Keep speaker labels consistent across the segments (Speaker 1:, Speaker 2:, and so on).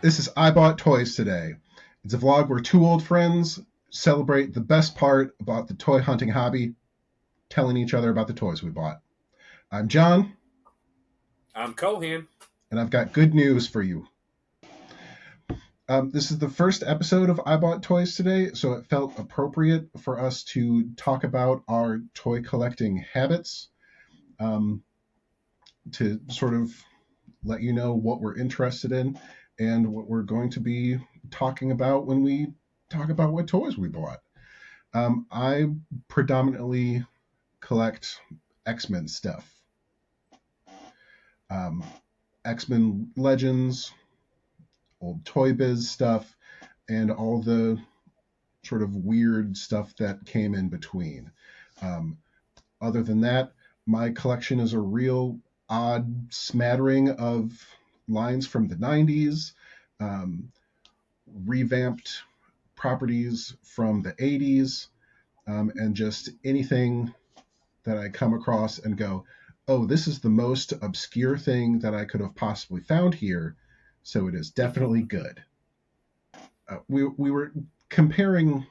Speaker 1: This is I Bought Toys Today. It's a vlog where two old friends celebrate the best part about the toy hunting hobby, telling each other about the toys we bought. I'm John.
Speaker 2: I'm Cohan.
Speaker 1: And I've got good news for you. This is the first episode of I Bought Toys Today, so it felt appropriate for us to talk about our toy collecting habits, to sort of let you know what we're interested in and what we're going to be talking about when we talk about what toys we bought. I predominantly collect X-Men stuff. X-Men Legends, old Toy Biz stuff, and all the sort of weird stuff that came in between. Other than that, my collection is a real odd smattering of lines from the 90s, revamped properties from the 80s, and just anything that I come across and go, oh, this is the most obscure thing that I could have possibly found here, so it is definitely good. We were comparing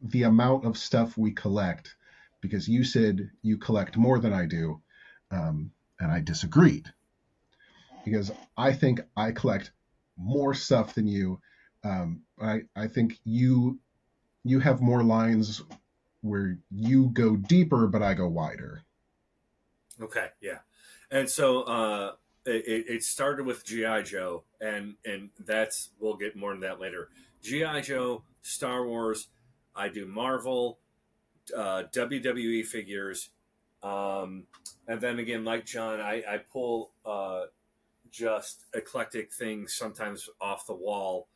Speaker 1: the amount of stuff we collect because you said you collect more than I do, and I disagreed because I think I collect more stuff than you. I think you have more lines where you go deeper, but I go wider.
Speaker 2: Okay, yeah. And so it started with G.I. Joe, and that's, we'll get more into that later. G.I. Joe, Star Wars, I do Marvel, WWE figures, and then again, like John, I pull just eclectic things sometimes off the wall,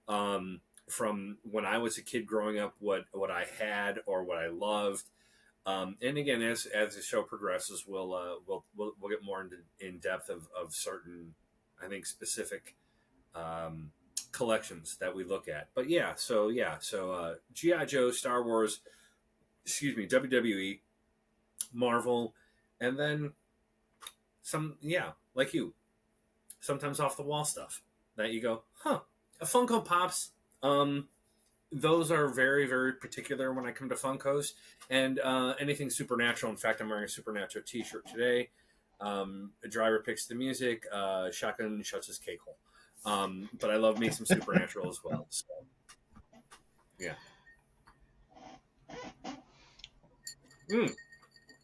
Speaker 2: from when I was a kid growing up, what I had or what I loved. And again, as the show progresses, we'll get more in depth of certain, I think, specific collections that we look at. But so GI Joe, Star Wars, WWE, Marvel, and then some, like you, sometimes off the wall stuff that you go, huh, a Funko Pops. Those are very, very particular when I come to Funkos, and anything Supernatural. In fact, I'm wearing a Supernatural t-shirt today. A driver picks the music. Shotgun shuts his cake hole. But I love me some Supernatural as well. So, yeah.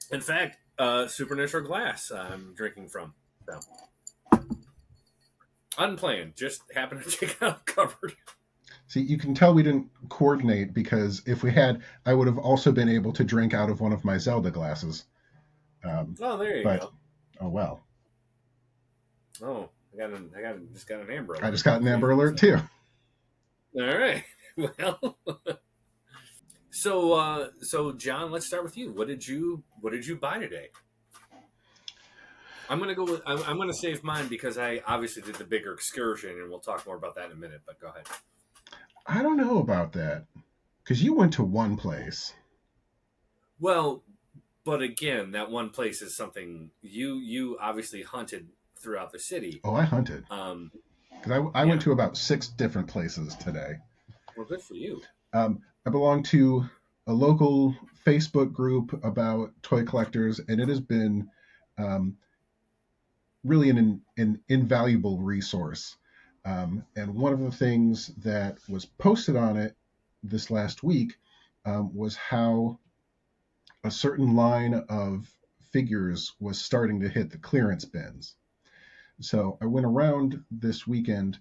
Speaker 2: In fact, Supernatural glass I'm drinking from. So. Unplanned. Just happened to check out the cupboard.
Speaker 1: See, you can tell we didn't coordinate because if we had, I would have also been able to drink out of one of my Zelda glasses.
Speaker 2: There you go.
Speaker 1: Oh well.
Speaker 2: Oh, I just got an Amber Alert.
Speaker 1: I just got an Amber Alert too.
Speaker 2: All right. Well, so John, let's start with you. What did you buy today? I'm gonna save mine because I obviously did the bigger excursion, and we'll talk more about that in a minute. But go ahead.
Speaker 1: I don't know about that because you went to one place.
Speaker 2: Well, but again, that one place is something you obviously hunted throughout the city.
Speaker 1: Oh, I hunted. Because I went to about 6 different places today.
Speaker 2: Well, good for you.
Speaker 1: I belong to a local Facebook group about toy collectors, and it has been really an invaluable resource. And one of the things that was posted on it this last week was how a certain line of figures was starting to hit the clearance bins. So I went around this weekend,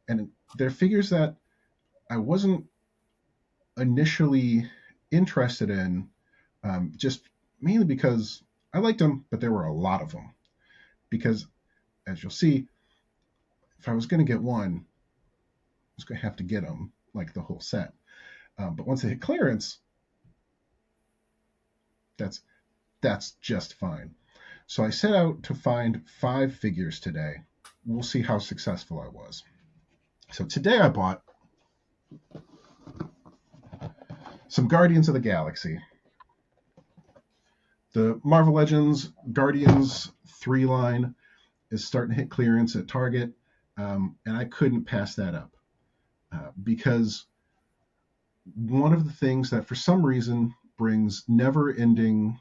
Speaker 1: and they're figures that I wasn't initially interested in, just mainly because I liked them, but there were a lot of them. Because, as you'll see, if I was going to get one, I was going to have to get them, like the whole set. But once they hit clearance, that's just fine. So I set out to find 5 figures today. We'll see how successful I was. So today I bought some Guardians of the Galaxy. The Marvel Legends Guardians 3 line is starting to hit clearance at Target. and I couldn't pass that up because one of the things that, for some reason, brings never-ending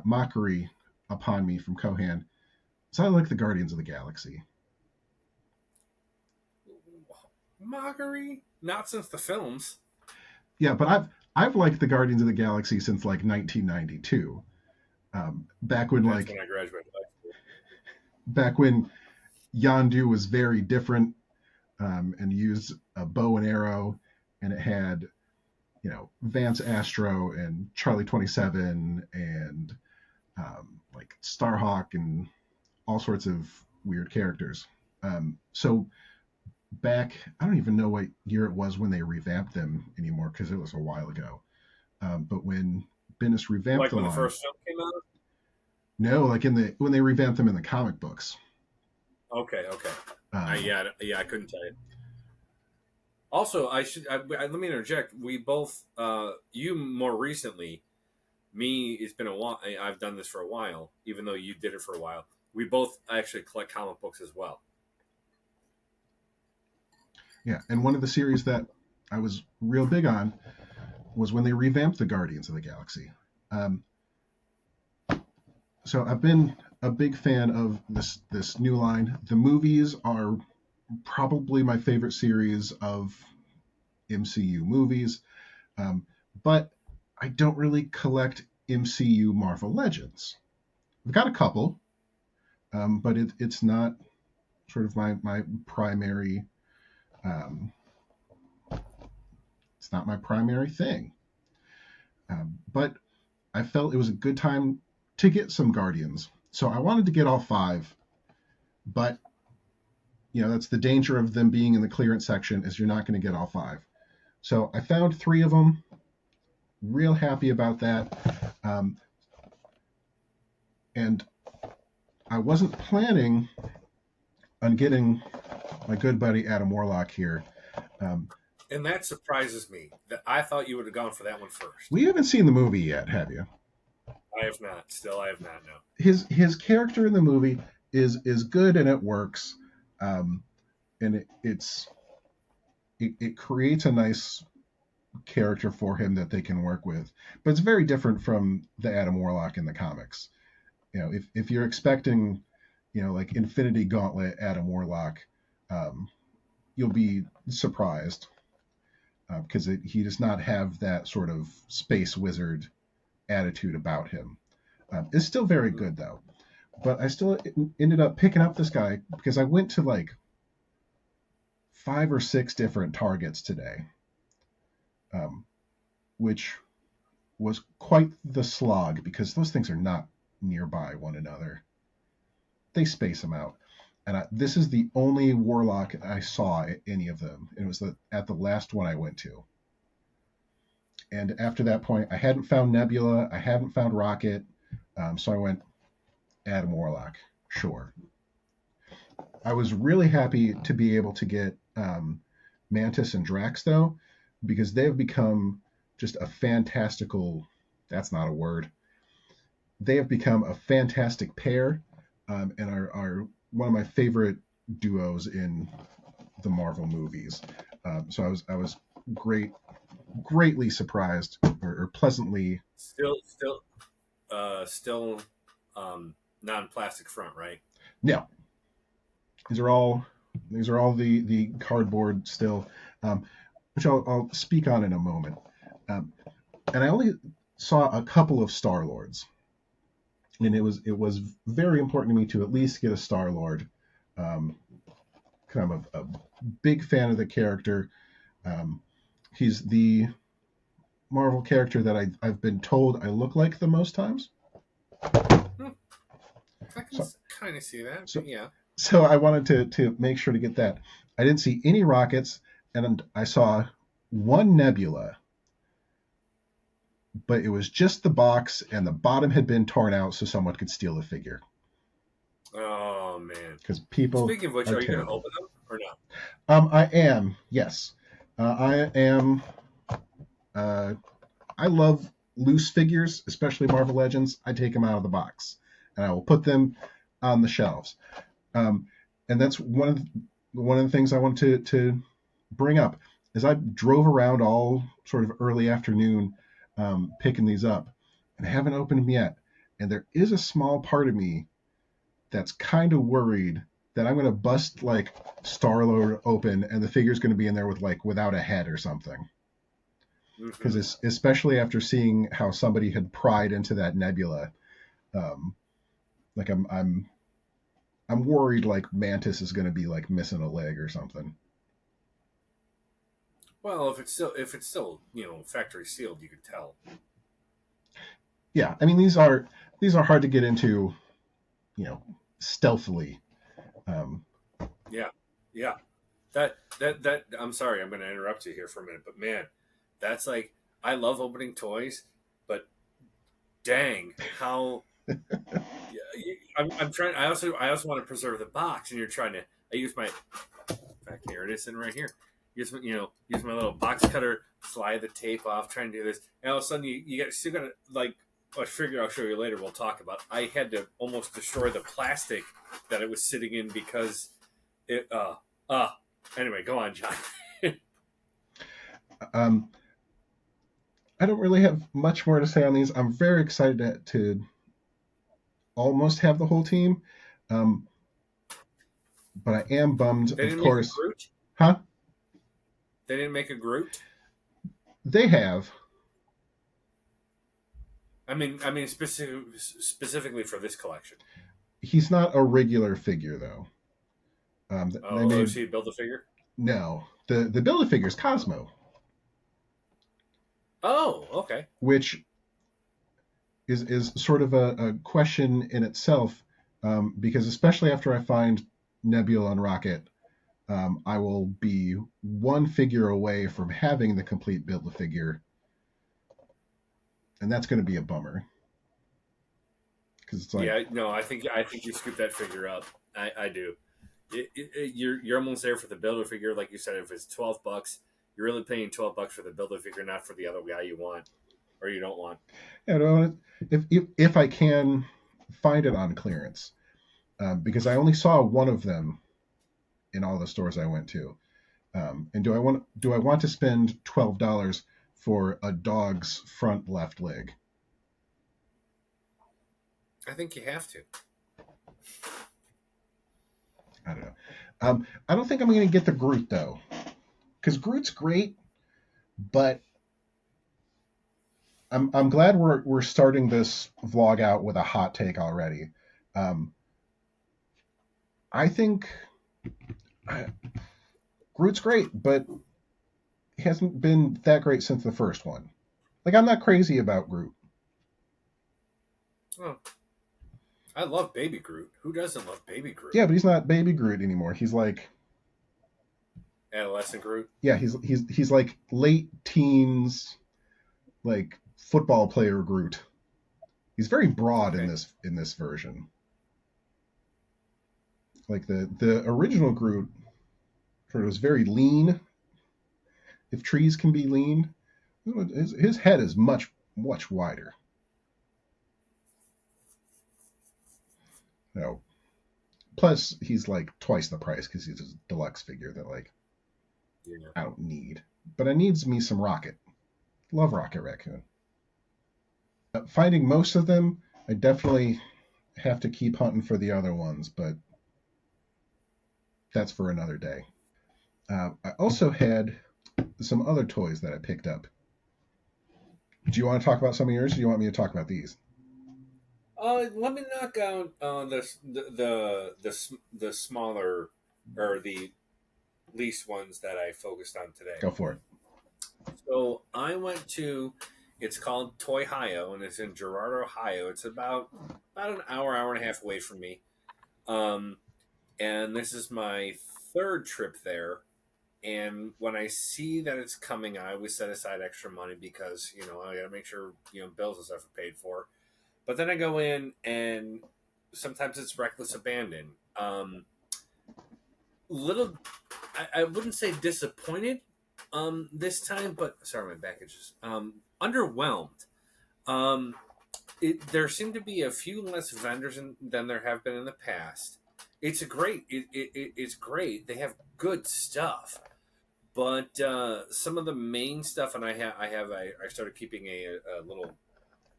Speaker 1: mockery upon me from Cohan is I like the Guardians of the Galaxy.
Speaker 2: Mockery? Not since the films.
Speaker 1: Yeah, but I've liked the Guardians of the Galaxy since like 1992. Back when
Speaker 2: That's
Speaker 1: like
Speaker 2: when I graduated high school.
Speaker 1: back when Yondu was very different and used a bow and arrow, and it had Vance Astro and Charlie 27 and like Starhawk and all sorts of weird characters. So back, I don't even know what year it was when they revamped them anymore because it was a while ago. But when Bendis revamped
Speaker 2: Like
Speaker 1: the
Speaker 2: when the
Speaker 1: line,
Speaker 2: first film came out?
Speaker 1: no, like in the when they revamped them in the comic books.
Speaker 2: Okay, okay.
Speaker 1: Um,
Speaker 2: Yeah, I couldn't tell you. Also, let me interject. We both, you more recently, me, it's been a while. I've done this for a while, even though you did it for a while. We both actually collect comic books as well.
Speaker 1: yeah, and one of the series that I was real big on was when they revamped the Guardians of the Galaxy. Um, so I've been a big fan of this new line. The movies are probably my favorite series of MCU movies, um, but I don't really collect MCU Marvel Legends. I've got a couple, but it's not sort of my primary. Um, it's not my primary thing. But I felt it was a good time to get some Guardians, so I wanted to get all five. But that's the danger of them being in the clearance section is you're not going to get all five. So I found three of them. Real happy about that. And I wasn't planning on getting my good buddy Adam Warlock here. Um,
Speaker 2: And that surprises me. That I thought you would have gone for that one first.
Speaker 1: we haven't seen the movie yet, have you?
Speaker 2: I have not. Still, I have not. No.
Speaker 1: His character in the movie is good and it works, and it creates a nice character for him that they can work with. But it's very different from the Adam Warlock in the comics. If you're expecting, like Infinity Gauntlet Adam Warlock, um, you'll be surprised because he does not have that sort of space wizard attitude about him. It's still very good though, but I still ended up picking up this guy because I went to like 5 or 6 different Targets today, um, which was quite the slog because those things are not nearby one another. They space them out. And this is the only Warlock I saw at any of them. And it was at the last one I went to. And after that point, I hadn't found Nebula. I hadn't found Rocket. So I went Adam Warlock. Sure. I was really happy to be able to get Mantis and Drax, though, because they've become just a fantastical, that's not a word. They have become a fantastic pair and are one of my favorite duos in the Marvel movies. So I was greatly surprised or pleasantly.
Speaker 2: Still, non-plastic front, right?
Speaker 1: Yeah, these are all the cardboard still, which I'll speak on in a moment. And I only saw a couple of Star Lords, and it was very important to me to at least get a Star Lord. Kind of a big fan of the character. He's the Marvel character that I've been told I look like the most times.
Speaker 2: I can
Speaker 1: So,
Speaker 2: kind of see that.
Speaker 1: so,
Speaker 2: Yeah.
Speaker 1: so I wanted to make sure to get that. I didn't see any rockets, and I saw one Nebula, but it was just the box, and the bottom had been torn out so someone could steal the figure.
Speaker 2: Oh man.
Speaker 1: Because people
Speaker 2: Speaking of which,
Speaker 1: are
Speaker 2: are you going to
Speaker 1: terrible.
Speaker 2: open them or no?
Speaker 1: I am, yes. I am. Uh, I love loose figures, especially Marvel Legends. I take them out of the box, and I will put them on the shelves. And that's one of one of the things I wanted to bring up is I drove around all sort of early afternoon picking these up, and I haven't opened them yet. And there is a small part of me that's kind of worried that I'm going to bust like Star Lord open and the figure's going to be in there with like without a head or something.
Speaker 2: Mm-hmm.
Speaker 1: Because especially after seeing how somebody had pried into that nebula, um, like I'm worried like Mantis is going to be like missing a leg or something.
Speaker 2: Well, if it's still factory sealed, you could tell.
Speaker 1: Yeah, I mean these are hard to get into, you know, stealthily. Um,
Speaker 2: Yeah, yeah. That I'm sorry, I'm going to interrupt you here for a minute, but man, that's like I love opening toys, but dang, how yeah, I'm trying. I also want to preserve the box, and you're trying to. I use my. In fact, here it is, sitting right here. Use my little box cutter, slide the tape off, trying to do this, and all of a sudden you got still got to like. I figure I'll show you later. We'll talk about. I had to almost destroy the plastic that it was sitting in because it. Uh. Anyway, go on, John.
Speaker 1: um, I don't really have much more to say on these. I'm very excited to almost have the whole team, um, but I am bummed,
Speaker 2: They
Speaker 1: of
Speaker 2: didn't make a
Speaker 1: course.
Speaker 2: Groot.
Speaker 1: Huh?
Speaker 2: They didn't make a Groot.
Speaker 1: They have.
Speaker 2: I mean, specifically for this collection.
Speaker 1: He's not a regular figure though. They
Speaker 2: Oh,
Speaker 1: made
Speaker 2: so you build the figure?
Speaker 1: no. The build a figure is Cosmo,
Speaker 2: Oh, okay.
Speaker 1: which is sort of a question in itself, because especially after I find Nebula and Rocket, I will be one figure away from having the complete build a figure, and that's going to be a bummer because it's like,
Speaker 2: Yeah, no, I think you scoop that figure up. I do. You're almost there for the builder figure, like you said. If it's $12, you're really paying $12 for the builder figure, not for the other guy you want or you don't want.
Speaker 1: you know, if I can find it on clearance, because I only saw one of them in all the stores I went to. And do I want to spend $12 for a dog's front left leg?
Speaker 2: I think you have to.
Speaker 1: I don't know. I don't think I'm going to get the Groot though, because Groot's great, but I'm glad we're starting this vlog out with a hot take already. Um, I think uh, Groot's great, but he hasn't been that great since the first one. Like I'm not crazy about Groot.
Speaker 2: Oh, I love Baby Groot. Who doesn't love Baby Groot?
Speaker 1: Yeah, but he's not Baby Groot anymore. He's like,
Speaker 2: Adolescent Groot.
Speaker 1: yeah, he's like late teens, like football player Groot. He's very broad in
Speaker 2: Okay.
Speaker 1: this version. Like the original Groot sort of was very lean. If trees can be lean, his head is much wider. You know, plus he's like twice the price because he's a deluxe figure that like
Speaker 2: Yeah.
Speaker 1: I don't need, but I needs me some Rocket. Love Rocket Raccoon. Finding most of them, I definitely have to keep hunting for the other ones, but that's for another day. I also had some other toys that I picked up. Do you want to talk about some of yours? Or do you want me to talk about these?
Speaker 2: Let me knock out the smaller or the least ones that I focused on today.
Speaker 1: Go for it.
Speaker 2: So I went to. It's called Toyhio, and it's in Girard, Ohio. It's about an hour and a half away from me. Um, and this is my third trip there. And when I see that it's coming, I always set aside extra money because I got to make sure bills and stuff are paid for. But then I go in, and sometimes it's reckless abandon. Little, I wouldn't say disappointed this time, but sorry, my back itches. Underwhelmed. There seem to be a few less vendors than there have been in the past. it's a great it's great. They have good stuff, but some of the main stuff, and I started keeping a little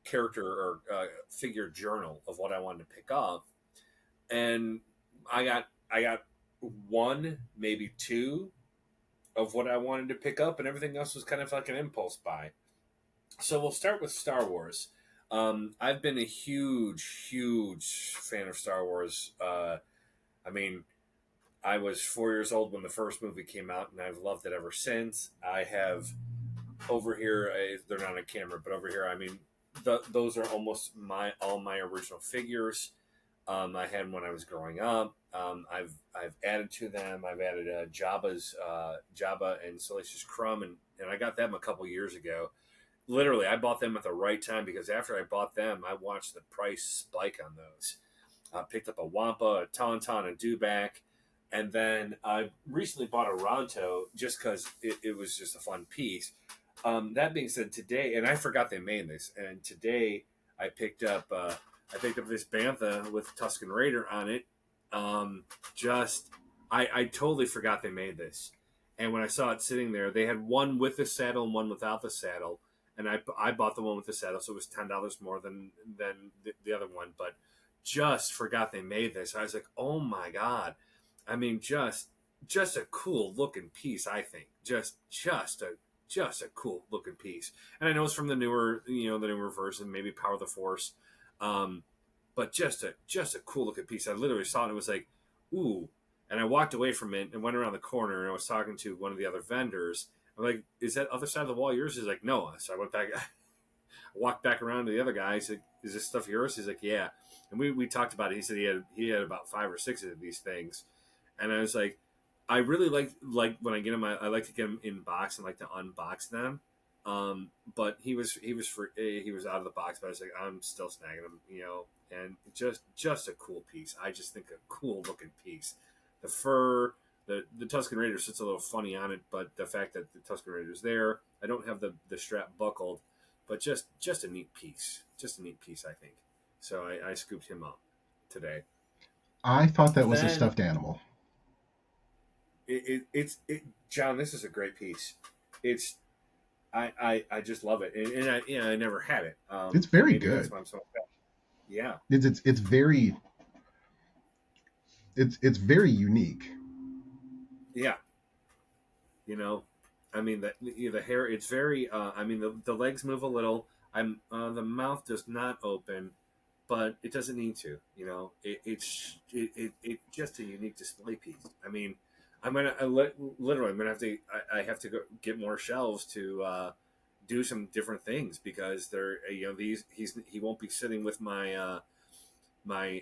Speaker 2: character or figure journal of what I wanted to pick up, and I got one, maybe two of what I wanted to pick up, and everything else was kind of like an impulse buy. So we'll start with Star Wars. I've been a huge fan of Star Wars. I mean, I was 4 years old when the first movie came out, and I've loved it ever since. I have over here, they're not on camera, but over here, I mean, those are almost all my original figures. I had them when I was growing up. I've added to them. I've added Jabba and Salacious Crumb, and I got them a couple years ago. Literally, I bought them at the right time because after I bought them, I watched the price spike on those. I picked up a Wampa, a Tauntaun, a Dewback, and then I recently bought a Ronto just because it was just a fun piece. That being said, today, and I forgot they made this, and today I picked up this Bantha with Tusken Raider on it. Just I totally forgot they made this, and when I saw it sitting there, they had one with the saddle and one without the saddle, and I bought the one with the saddle, so it was $10 more than the other one, but just forgot they made this. I was like, oh my god! I mean, just a cool looking piece. I think just a cool looking piece. And I know it's from the newer version, maybe Power of the Force, um, but just a cool looking piece. I literally saw it and it was like, ooh. And I walked away from it and went around the corner and I was talking to one of the other vendors. I'm like, is that other side of the wall yours? He's like, no. So I went back, walked back around to the other guy. He's like, is this stuff yours? He's like, yeah. And we talked about it. He said he had about 5 or 6 of these things, and I was like, I really like when I get them. I like to get them in box and like to unbox them. But he was out of the box, but I was like, I'm still snagging them, and just a cool piece. I just think a cool looking piece. The fur, the Tusken Raider sits a little funny on it, but the fact that the Tusken Raider's there, I don't have the strap buckled, but just a neat piece, I think. So I scooped him up today.
Speaker 1: I thought that was a
Speaker 2: Then
Speaker 1: stuffed animal.
Speaker 2: John, this is a great piece. It's I just love it, and I never had it.
Speaker 1: It's
Speaker 2: And
Speaker 1: very
Speaker 2: maybe that's
Speaker 1: good.
Speaker 2: why I'm so upset. Yeah,
Speaker 1: It's very it's very unique.
Speaker 2: yeah. You know, I mean the hair. It's very. I mean the legs move a little. The mouth does not open, but it doesn't need to. It's just a unique display piece. I mean, literally I'm gonna have to. I have to go get more shelves to do some different things because they're he won't be sitting with my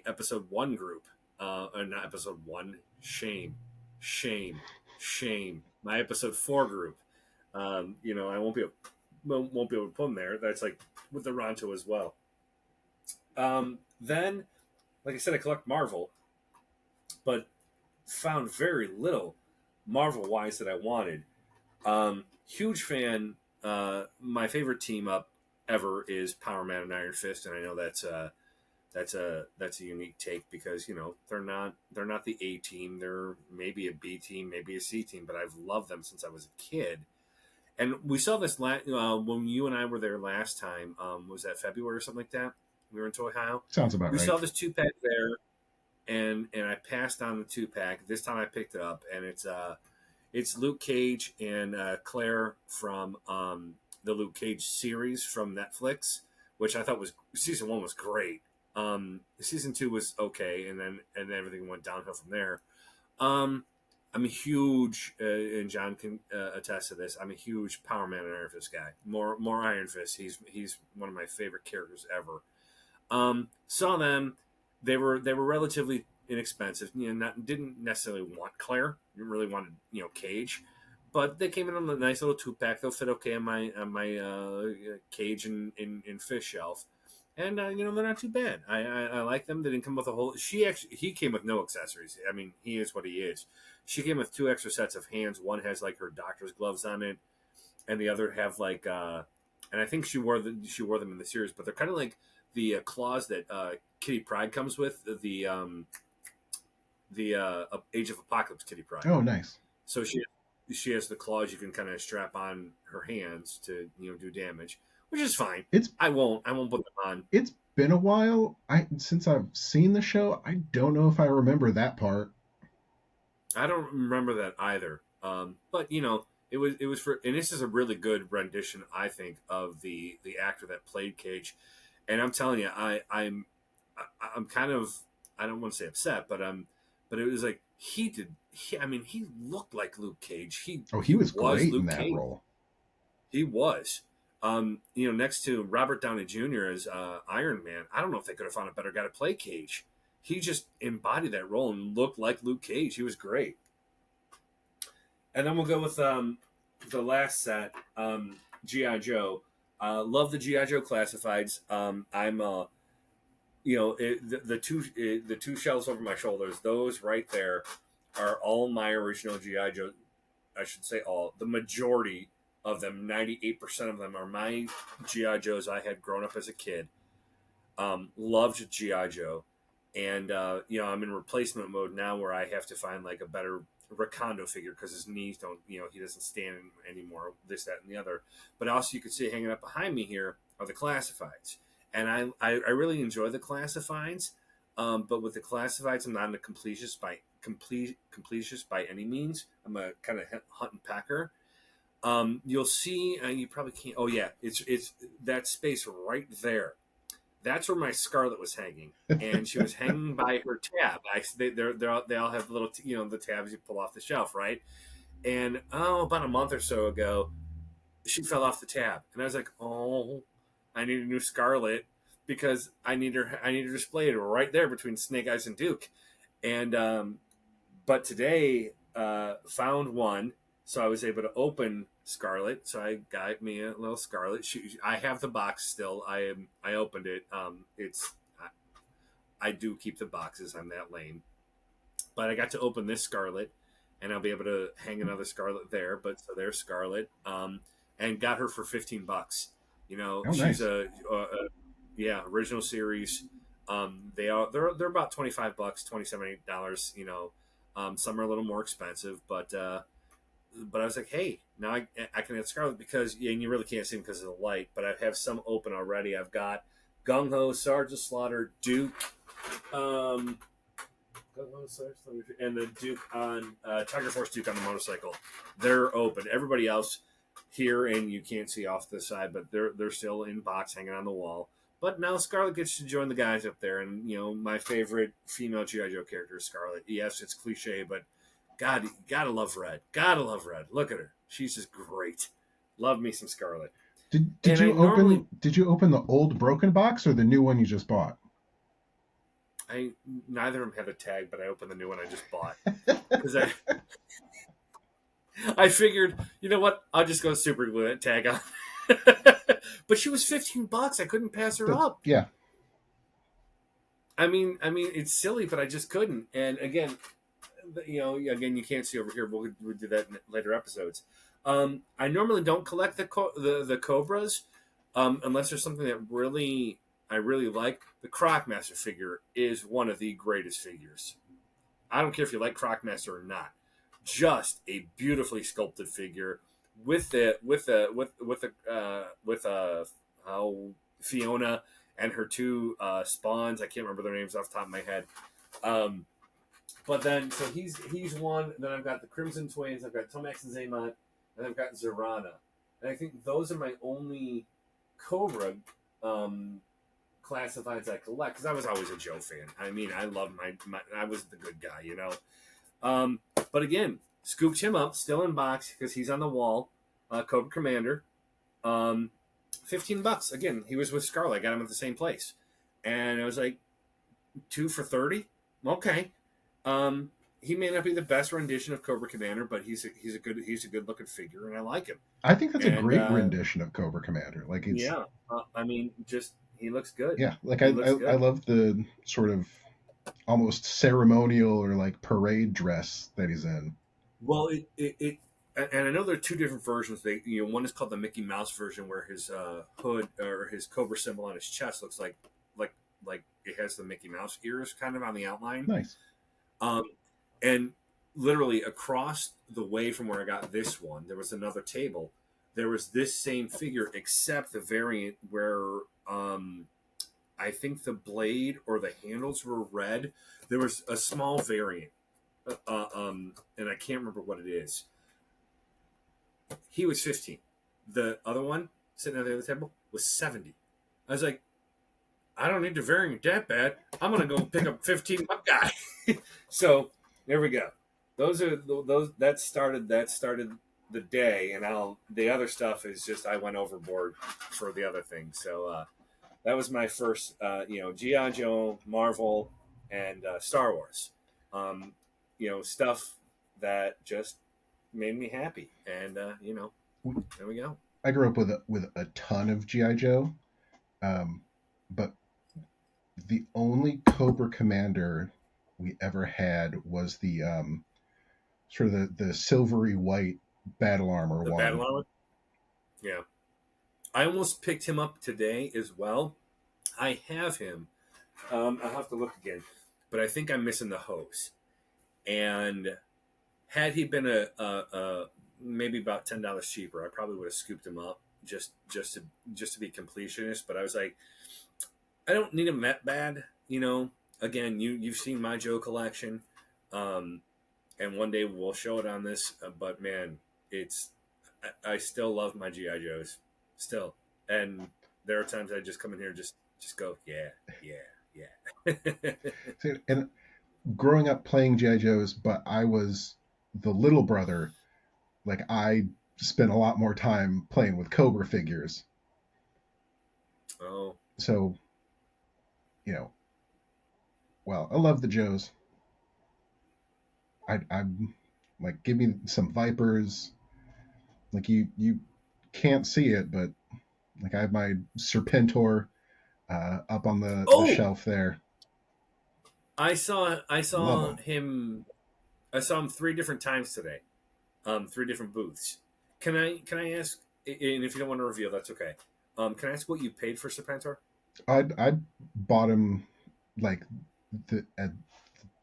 Speaker 2: episode one group, or not episode one. Shame, shame. My episode four group. I won't be able to put them there. That's like with the Ronto as well. Then, like I said, I collect Marvel, but found very little Marvel wise that I wanted. Huge fan. My favorite team up ever is Power Man and Iron Fist, and I know that's a unique take because they're not the A team. They're maybe a B team, maybe a C team, but I've loved them since I was a kid. And we saw this when you and I were there last time. Was that February or something like that? We were in Toyhio.
Speaker 1: Sounds about
Speaker 2: We
Speaker 1: right.
Speaker 2: saw this 2-pack there, and I passed on the 2-pack. This time I picked it up, and it's Luke Cage and Claire from the Luke Cage series from Netflix, which I thought was season one was great. Season two was okay, and then everything went downhill from there. Um, I'm a huge, and John can attest to this. I'm a huge Power Man and Iron Fist guy. More Iron Fist. He's one of my favorite characters ever. Saw them. They were relatively inexpensive. Didn't necessarily want Claire. Didn't really want Cage, but they came in on a nice little 2-pack. They'll fit okay on my Cage and Fish shelf, and they're not too bad. I like them. They didn't come with a whole. He came with no accessories. I mean, he is what he is. She came with 2 extra sets of hands. One has like her doctor's gloves on it, and the other have like and I think she wore them in the series, but they're kind of like the claws that Kitty Pryde comes with, the Age of Apocalypse Kitty Pryde.
Speaker 1: Oh, nice.
Speaker 2: So she has the claws you can kind of strap on her hands to do damage, which is fine.
Speaker 1: It's
Speaker 2: I won't put them on.
Speaker 1: it's been a while. Since I've seen the show, I don't know if I remember that part.
Speaker 2: I don't remember that either. But it was for, and this is a really good rendition, I think, of the actor that played Cage. And I'm telling you, I'm kind of, I don't want to say upset, but it was like he did. I mean, he looked like Luke Cage. He
Speaker 1: Oh, he
Speaker 2: he
Speaker 1: was
Speaker 2: was
Speaker 1: great in
Speaker 2: Luke
Speaker 1: that
Speaker 2: Cage.
Speaker 1: role.
Speaker 2: He was. Next to Robert Downey Jr. as Iron Man, I don't know if they could have found a better guy to play Cage. He just embodied that role and looked like Luke Cage. He was great. And then we'll go with the last set, GI Joe. Love the GI Joe classifieds. I'm the two shelves over my shoulders. Those right there are all my original GI Joe. I should say all. The majority of them, 98% of them, are my GI Joes I had grown up as a kid. Loved GI Joe, and I'm in replacement mode now where I have to find like a better Recondo figure because his knees don't, he doesn't stand anymore. This, that, and the other. But also, you can see hanging up behind me here are the classifieds, and I really enjoy the classifieds. But with the classifieds, I'm not a completist by any means. I'm a kind of hunt and packer. You'll see, you probably can't. Oh yeah, it's that space right there. That's where my Scarlet was hanging, and she was hanging by her tab. They all have little, the tabs you pull off the shelf, right? And about a month or so ago, she fell off the tab, and I was like, oh, I need a new Scarlet because I need her. I need her displayed right there between Snake Eyes and Duke. And but today, found one, so I was able to open Scarlet. So I got me a little Scarlet. I have the box still. I opened it. I do keep the boxes. I'm that lame. But I got to open this Scarlet, and I'll be able to hang another Scarlet there. But so there's Scarlet, and got her for $15.
Speaker 1: Oh,
Speaker 2: She's
Speaker 1: nice.
Speaker 2: yeah, original series. They're about $25, $27 $8. Some are a little more expensive, but I was like, hey, now I can get Scarlet because, and you really can't see them because of the light, but I have some open already. I've got Gung Ho, Sergeant Slaughter, Duke, um, and the Duke on Tiger Force Duke on the motorcycle. They're open. Everybody else here, and you can't see off the side, but they're still in box hanging on the wall. But now Scarlet gets to join the guys up there, and my favorite female GI Joe character is Scarlet. Yes, it's cliche, but God, you gotta love Red. Gotta love Red. Look at her; she's just great. Love me some Scarlet.
Speaker 1: Did
Speaker 2: And I
Speaker 1: you
Speaker 2: normally,
Speaker 1: open the old broken box or the new one you just bought?
Speaker 2: I neither of them have a tag, but I opened the new one I just bought because I figured, you know what? I'll just go super glue that tag on. But she was $15. I couldn't pass her
Speaker 1: That's
Speaker 2: up.
Speaker 1: yeah.
Speaker 2: I mean, it's silly, but I just couldn't. And again, you can't see over here. We'll do that in later episodes. I normally don't collect the Cobras, unless there's something that I really like. The Crocmaster figure is one of the greatest figures. I don't care if you like Crocmaster or not. Just a beautifully sculpted figure with Fiona and her two spawns. I can't remember their names off the top of my head. Um, but then, so he's one. Then I've got the Crimson Twins. I've got Tomax and Zaymont, and I've got Zorana. And I think those are my only Cobra classifieds I collect because I was always a Joe fan. I mean, I love my I was the good guy. But again, scooped him up, still in box because he's on the wall. Cobra Commander, $15. Again, he was with Scarlet. I got him at the same place, and I was like, 2 for 30. Okay. He may not be the best rendition of Cobra Commander, but he's a good looking figure, and I like him.
Speaker 1: I think that's a
Speaker 2: And
Speaker 1: great rendition of Cobra Commander. Like it's
Speaker 2: yeah, I mean, just he looks good.
Speaker 1: yeah, like
Speaker 2: He looks
Speaker 1: I
Speaker 2: good.
Speaker 1: love the sort of almost ceremonial or like parade dress that he's in.
Speaker 2: Well, and I know there are two different versions. One is called the Mickey Mouse version, where his hood or his Cobra symbol on his chest looks like like it has the Mickey Mouse ears kind of on the outline.
Speaker 1: Nice.
Speaker 2: And literally across the way from where I got this one, there was another table. There was this same figure, except the variant where I think the blade or the handles were red. There was a small variant, and I can't remember what it is. He was 15. The other one sitting at the other table was 70. I was like, I don't need the variant that bad. I'm gonna go pick up 15 buck guy. So there we go. Those that started the day, and the other stuff is just I went overboard for the other things. So that was my first, GI Joe, Marvel, and Star Wars. Stuff that just made me happy, and there we go.
Speaker 1: I grew up with a ton of GI Joe, but the only Cobra Commander we ever had was the sort of the silvery white battle armor
Speaker 2: The battle
Speaker 1: one.
Speaker 2: armor, yeah. I almost picked him up today as well. I have him. I'll have to look again, but I think I'm missing the hose. And had he been a maybe about $10 cheaper, I probably would have scooped him up just to be completionist. But I was like, I don't need him that bad. Again, you've seen my Joe collection, and one day we'll show it on this. But man, it's I still love my GI Joes still, and there are times I just come in here and just go, yeah, yeah, yeah.
Speaker 1: And growing up playing GI Joes, but I was the little brother. Like I spent a lot more time playing with Cobra figures.
Speaker 2: Oh,
Speaker 1: So you know, well, I love the Joes. I'm like, give me some Vipers. Like you can't see it, but like I have my Serpentor up on the
Speaker 2: oh!
Speaker 1: shelf there.
Speaker 2: I saw I
Speaker 1: Love
Speaker 2: saw
Speaker 1: them.
Speaker 2: him. I saw him three different times today. Three different booths. Can I ask? And if you don't want to reveal, that's okay. Can I ask what you paid for Serpentor?
Speaker 1: I bought him like the at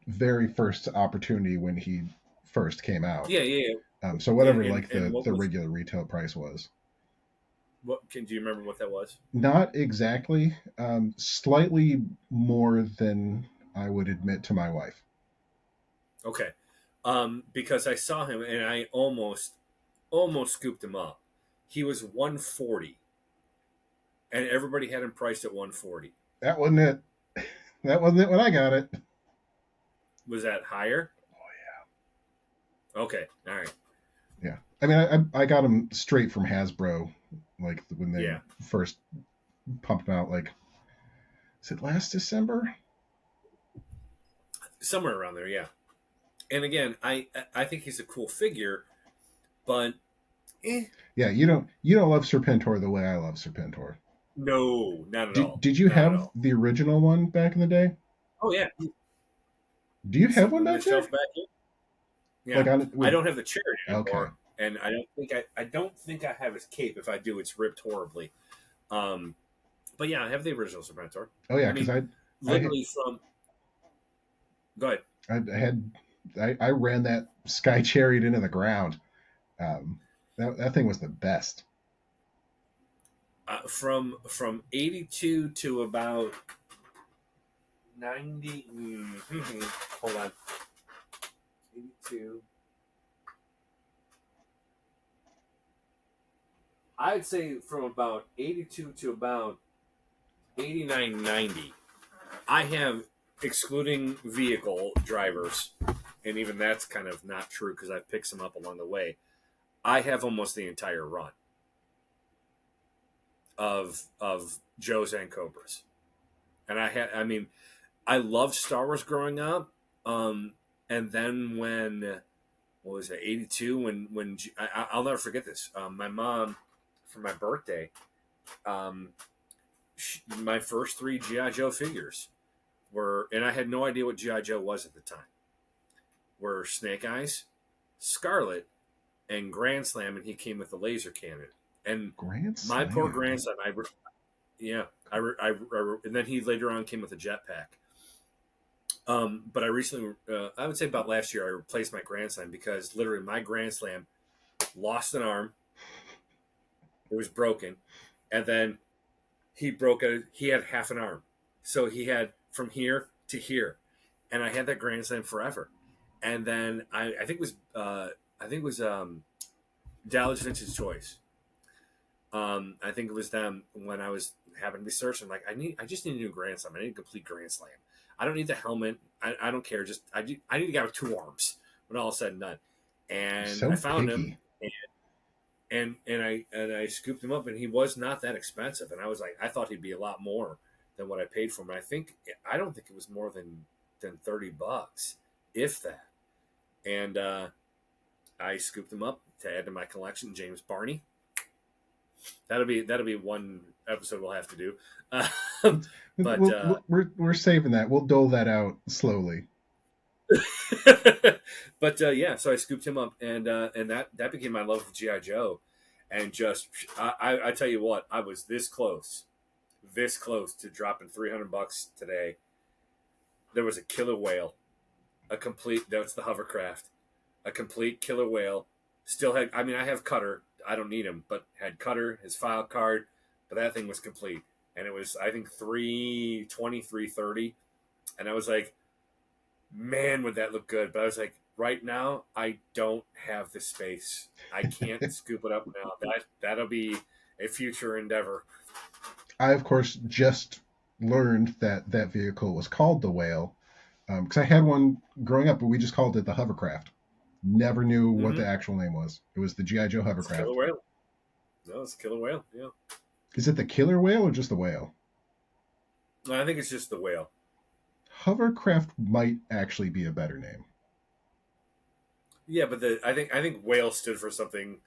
Speaker 1: very first opportunity when he first came out.
Speaker 2: Yeah, yeah,
Speaker 1: So
Speaker 2: yeah.
Speaker 1: whatever
Speaker 2: And
Speaker 1: like
Speaker 2: and what
Speaker 1: the
Speaker 2: was
Speaker 1: regular retail price was.
Speaker 2: what? Do you remember what that was?
Speaker 1: Not exactly. Slightly more than I would admit to my wife.
Speaker 2: Okay. Because I saw him and I almost scooped him up. He was 140, and everybody had him priced at 140.
Speaker 1: That wasn't it. That wasn't it when I got it.
Speaker 2: Was that higher? Okay, all right,
Speaker 1: Yeah. I mean, I got them straight from Hasbro, like when they
Speaker 2: yeah,
Speaker 1: first pumped them out. Like, is it last December?
Speaker 2: somewhere around there, yeah. And again, I think he's a cool figure, but eh,
Speaker 1: Yeah, you don't love Serpentor the way I love Serpentor.
Speaker 2: no, not at
Speaker 1: Did
Speaker 2: all,
Speaker 1: did you
Speaker 2: not at
Speaker 1: have
Speaker 2: all.
Speaker 1: the original one back in the day?
Speaker 2: Oh yeah,
Speaker 1: Do you have
Speaker 2: sitting
Speaker 1: one
Speaker 2: on the
Speaker 1: back there?
Speaker 2: shelf back here.
Speaker 1: Like
Speaker 2: Yeah,
Speaker 1: on
Speaker 2: I
Speaker 1: with
Speaker 2: don't have the charity
Speaker 1: okay.
Speaker 2: anymore, and I don't think I have his cape. If I do, it's ripped horribly. Um, but yeah, I have the original Serpentor.
Speaker 1: Oh yeah,
Speaker 2: I
Speaker 1: because
Speaker 2: mean,
Speaker 1: I
Speaker 2: literally from. Go ahead.
Speaker 1: I had I ran that Sky Chariot into the ground. That thing was the best.
Speaker 2: From 82 to about 90. Hold on. 82. I'd say from about 82 to about 89, 90. I have, excluding vehicle drivers, and even that's kind of not true because I picked some up along the way. I have almost the entire run of Joes and Cobras, and I mean, I loved Star Wars growing up, and then when what was it, 82? I'll never forget this. My mom, for my birthday, um, my first three GI Joe figures were, and I had no idea what GI Joe was at the time. Were Snake Eyes, Scarlet, and Grand Slam, and he came with a laser cannon. And
Speaker 1: Grand
Speaker 2: my poor
Speaker 1: Slam.
Speaker 2: grandson, yeah, and then he later on came with a jetpack. But I recently, I would say about last year, I replaced my Grand Slam because literally my Grand Slam lost an arm. It was broken, and then he had half an arm, so he had from here to here, and I had that Grand Slam forever. And then I think it was Dallas Vintage Choice. I think it was them when I was having research. I'm like, I just need a new Grand Slam. I need a complete Grand Slam. I don't need the helmet. I don't care. Just I need a guy with two arms when all is said and done. And I
Speaker 1: So
Speaker 2: found him,
Speaker 1: picky.
Speaker 2: and I scooped him up, and he was not that expensive. And I was like, I thought he'd be a lot more than what I paid for him. And I don't think it was more than $30, if that. And I scooped him up to add to my collection. James Barney. That'll be one episode we'll have to do. But
Speaker 1: We're saving that. We'll dole that out slowly.
Speaker 2: but yeah, so I scooped him up, and that became my love of GI Joe, and just I tell you what, I was this close to dropping $300 today. There was a killer whale, a complete. That's the hovercraft, a complete killer whale. Still had. I mean, I have Cutter. I don't need him, but had Cutter, his file card, but that thing was complete, and it was I think 320, 330, and I was like, man, would that look good? But I was like, right now, I don't have the space. I can't scoop it up now. That'll be a future endeavor.
Speaker 1: I, of course, just learned that that vehicle was called the Whale because I had one growing up, but we just called it the Hovercraft. Never knew what the
Speaker 2: Mm-hmm.
Speaker 1: actual name was. It was the GI Joe
Speaker 2: It's killer
Speaker 1: Hovercraft.
Speaker 2: whale. No, it's killer whale. Yeah,
Speaker 1: Is it the Killer Whale or just the Whale?
Speaker 2: I think it's just the whale.
Speaker 1: Hovercraft might actually be a better name.
Speaker 2: Yeah, but I think whale stood for something.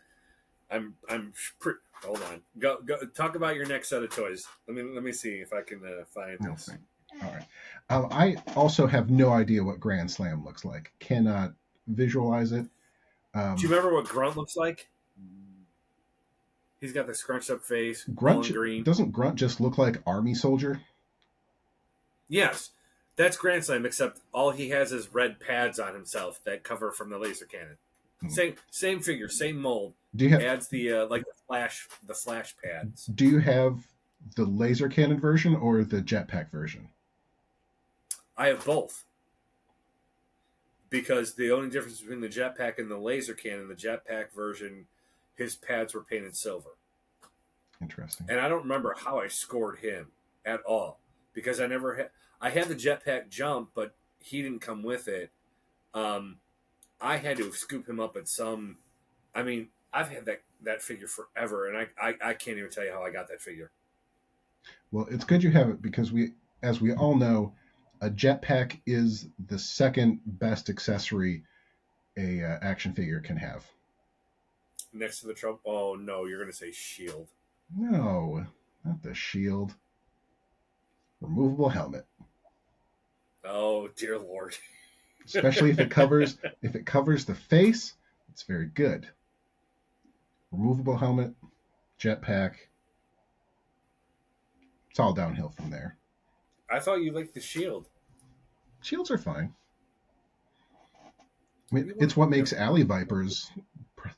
Speaker 2: Hold on. Go. Talk about your next set of toys. Let me see if I can find
Speaker 1: No
Speaker 2: this.
Speaker 1: thing. All right. I also have no idea what Grand Slam looks like. Cannot visualize it.
Speaker 2: Do you
Speaker 1: Um,
Speaker 2: remember what Grunt looks like? He's got the scrunched up face,
Speaker 1: Grunt
Speaker 2: glowing green.
Speaker 1: doesn't Grunt just look like Army soldier?
Speaker 2: Yes, that's Grand Slam, except all he has is red pads on himself that cover from the laser cannon.
Speaker 1: Hmm.
Speaker 2: Same figure, same mold.
Speaker 1: Do you have
Speaker 2: Adds the like the flash pads.
Speaker 1: Do you have the laser cannon version or the jetpack version?
Speaker 2: I have both because the only difference between the jetpack and the laser cannon, the jetpack version, his pads were painted silver,
Speaker 1: Interesting.
Speaker 2: and I don't remember how I scored him at all because I never had. I had the jetpack jump, but he didn't come with it. Um, I had to scoop him up at some. I mean, I've had that figure forever, and I can't even tell you how I got that figure.
Speaker 1: Well, it's good you have it because as we all know, a jetpack is the second best accessory a action figure can have.
Speaker 2: Next to the Trump. Oh no, you're gonna say shield.
Speaker 1: No, not the shield. Removable helmet,
Speaker 2: Oh dear lord.
Speaker 1: especially if it covers the face. It's very good. Removable helmet, jetpack. It's all downhill from there.
Speaker 2: I thought you liked the shield.
Speaker 1: Shields are fine. I mean,
Speaker 2: We
Speaker 1: it's
Speaker 2: won't.
Speaker 1: what makes alley vipers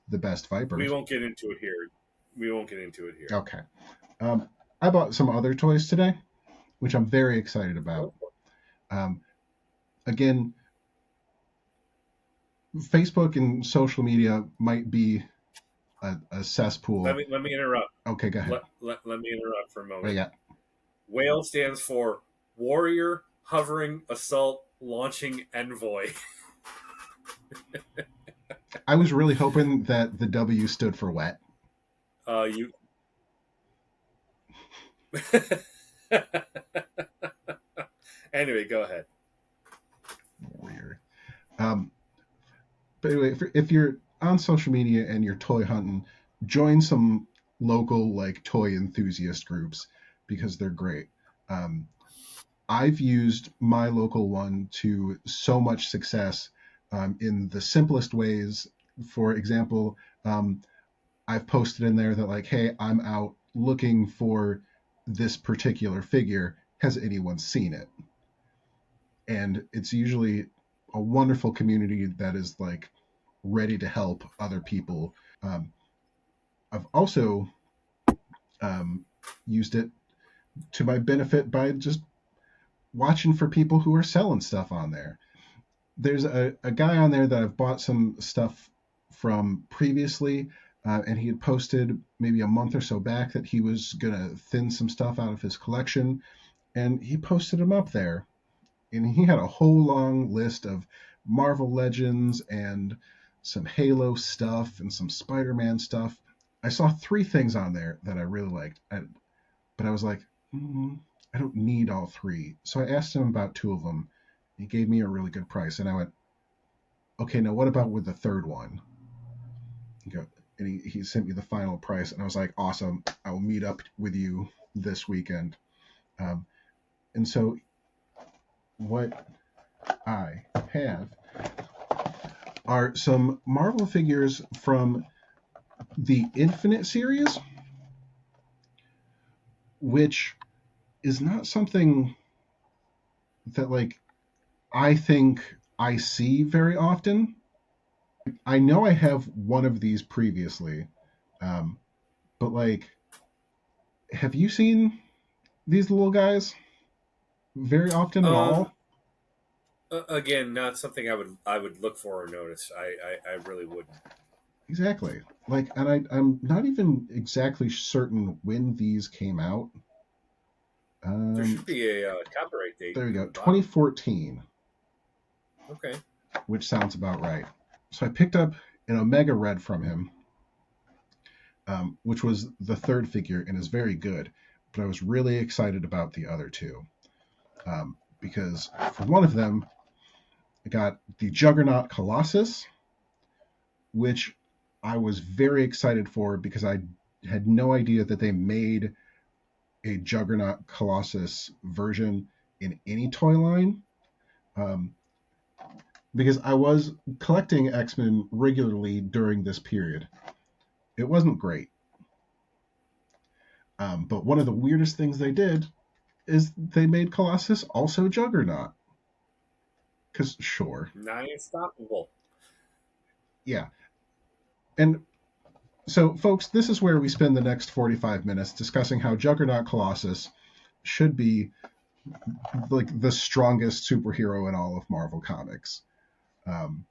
Speaker 1: the best
Speaker 2: We
Speaker 1: vipers.
Speaker 2: won't get into it here. We won't get into it here.
Speaker 1: Okay. I bought some other toys today, which I'm very excited about. Um, again, Facebook and social media might be a
Speaker 2: Let
Speaker 1: cesspool.
Speaker 2: me interrupt.
Speaker 1: Okay, go ahead.
Speaker 2: Let me interrupt for a
Speaker 1: What do you
Speaker 2: moment.
Speaker 1: got?
Speaker 2: WHALE stands for Warrior Hovering Assault Launching Envoy.
Speaker 1: I was really hoping that the W stood for wet.
Speaker 2: You. Anyway, go ahead.
Speaker 1: Weird. Um, but anyway, if you're on social media and you're toy hunting, join some local like toy enthusiast groups because they're great. Um, I've used my local one to so much success in the simplest ways. For example, I've posted in there that like, hey, I'm out looking for this particular figure. Has anyone seen it? and it's usually a wonderful community that is like ready to help other people. Um, I've also um, used it to my benefit by just watching for people who are selling stuff on there. There's a guy on there that I've bought some stuff from previously, and he had posted maybe a month or so back that he was gonna thin some stuff out of his collection, and he posted them up there, and he had a whole long list of Marvel Legends and some Halo stuff and some Spider-Man stuff. I saw three things on there that I really liked, but I was like, I don't need all three. So I asked him about two of them. He gave me a really good price, and I went, okay, now what about with the third one? He go, and he sent me the final price, and I was like, awesome. I will meet up with you this weekend. Um, and so what I have are some Marvel figures from the Infinite series, which is not something that like I think I see very often. I know I have one of these previously, um, but like, have you seen these little guys very often at
Speaker 2: Um,
Speaker 1: all?
Speaker 2: Again, not something I would look for or notice. I really wouldn't.
Speaker 1: Exactly. Like, and I'm not even exactly certain when these came out.
Speaker 2: There
Speaker 1: Um,
Speaker 2: should be a copyright date
Speaker 1: there we
Speaker 2: at
Speaker 1: go,
Speaker 2: the bottom.
Speaker 1: 2014,
Speaker 2: Okay.
Speaker 1: which sounds about right. So I picked up an Omega Red from him, which was the third figure and is very good. But I was really excited about the other two, because for one of them, I got the Juggernaut Colossus, which I was very excited for because I had no idea that they made a Juggernaut Colossus version in any toy line. Um, because I was collecting X Men regularly during this period. It wasn't great. But one of the weirdest things they did is they made Colossus also Juggernaut. Because, sure.
Speaker 2: Not unstoppable.
Speaker 1: Yeah. And so, folks, this is where we spend the next 45 minutes discussing how Juggernaut Colossus should be like the strongest superhero in all of Marvel Comics. Um,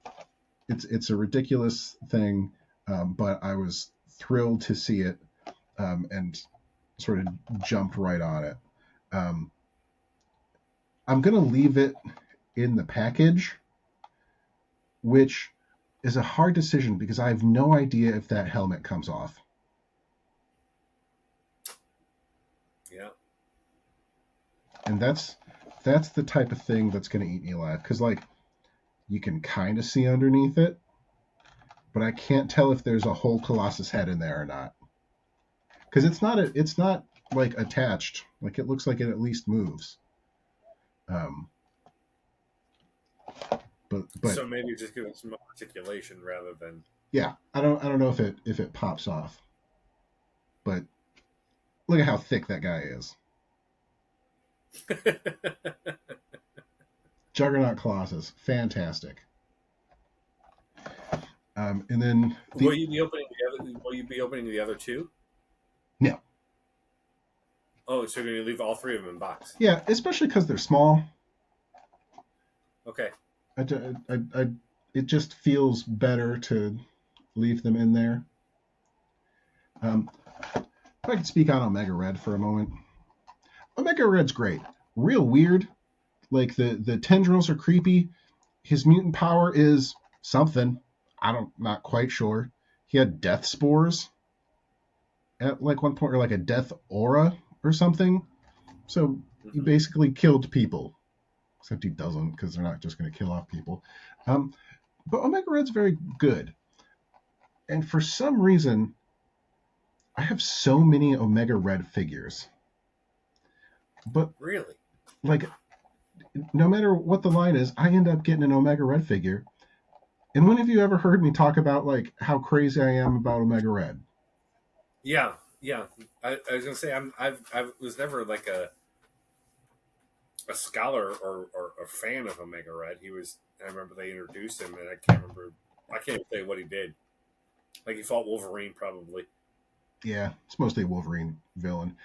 Speaker 1: it's a ridiculous thing, but I was thrilled to see it, and sort of jumped right on it. Um, I'm gonna leave it in the package, which is a hard decision because I have no idea if that helmet comes off,
Speaker 2: Yeah.
Speaker 1: and that's the type of thing that's gonna eat me alive. Because like you can kind of see underneath it, but I can't tell if there's a whole Colossus head in there or not. Because it's not like attached. Like it looks like it at least moves. Um, but
Speaker 2: So maybe just give it some articulation rather than.
Speaker 1: yeah, I don't know if it pops off. But look at how thick that guy is. Juggernaut Colossus, fantastic. And then
Speaker 2: Will you be opening the other? Will you be opening the other two?
Speaker 1: no,
Speaker 2: Oh, so you're going to leave all three of them in box?
Speaker 1: yeah, especially because they're small.
Speaker 2: Okay.
Speaker 1: It just feels better to leave them in there. If I could speak on Omega Red for a moment, Omega Red's great. Real weird. Like the tendrils are creepy. His mutant power is something. I don't not quite sure. He had death spores at like one point, or like a death aura or something. So he
Speaker 2: Hmm.
Speaker 1: basically killed people. Except he doesn't, because they're not just going to kill off people. Um, but Omega Red's very good. And for some reason, I have so many Omega Red figures. But
Speaker 2: Really?
Speaker 1: like, no matter what the line is, I end up getting an Omega Red figure. And when have you ever heard me talk about like how crazy I am about Omega Red?
Speaker 2: Yeah. Yeah. I was going to say I was never like a a scholar or a fan of Omega Red. He was. I remember they introduced him, and I can't remember. I can't even tell you what he did. Like he fought Wolverine, probably.
Speaker 1: Yeah, it's mostly a Wolverine villain.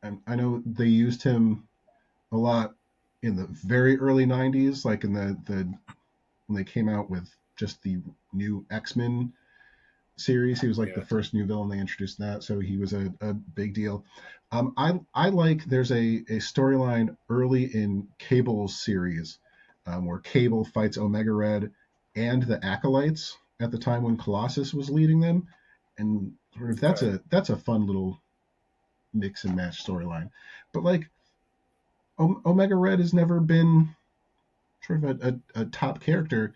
Speaker 1: And I know they used him a lot in the very early '90s, like in the when they came out with just the new X-Men series. He was like the
Speaker 2: Yeah.
Speaker 1: first new villain they introduced in that, so he was a big deal. I like there's a storyline early in Cable's series where Cable fights Omega Red and the Acolytes at the time when Colossus was leading them, and sort of
Speaker 2: Okay.
Speaker 1: that's a fun little mix and match storyline. But like Omega Red has never been sort of a top character,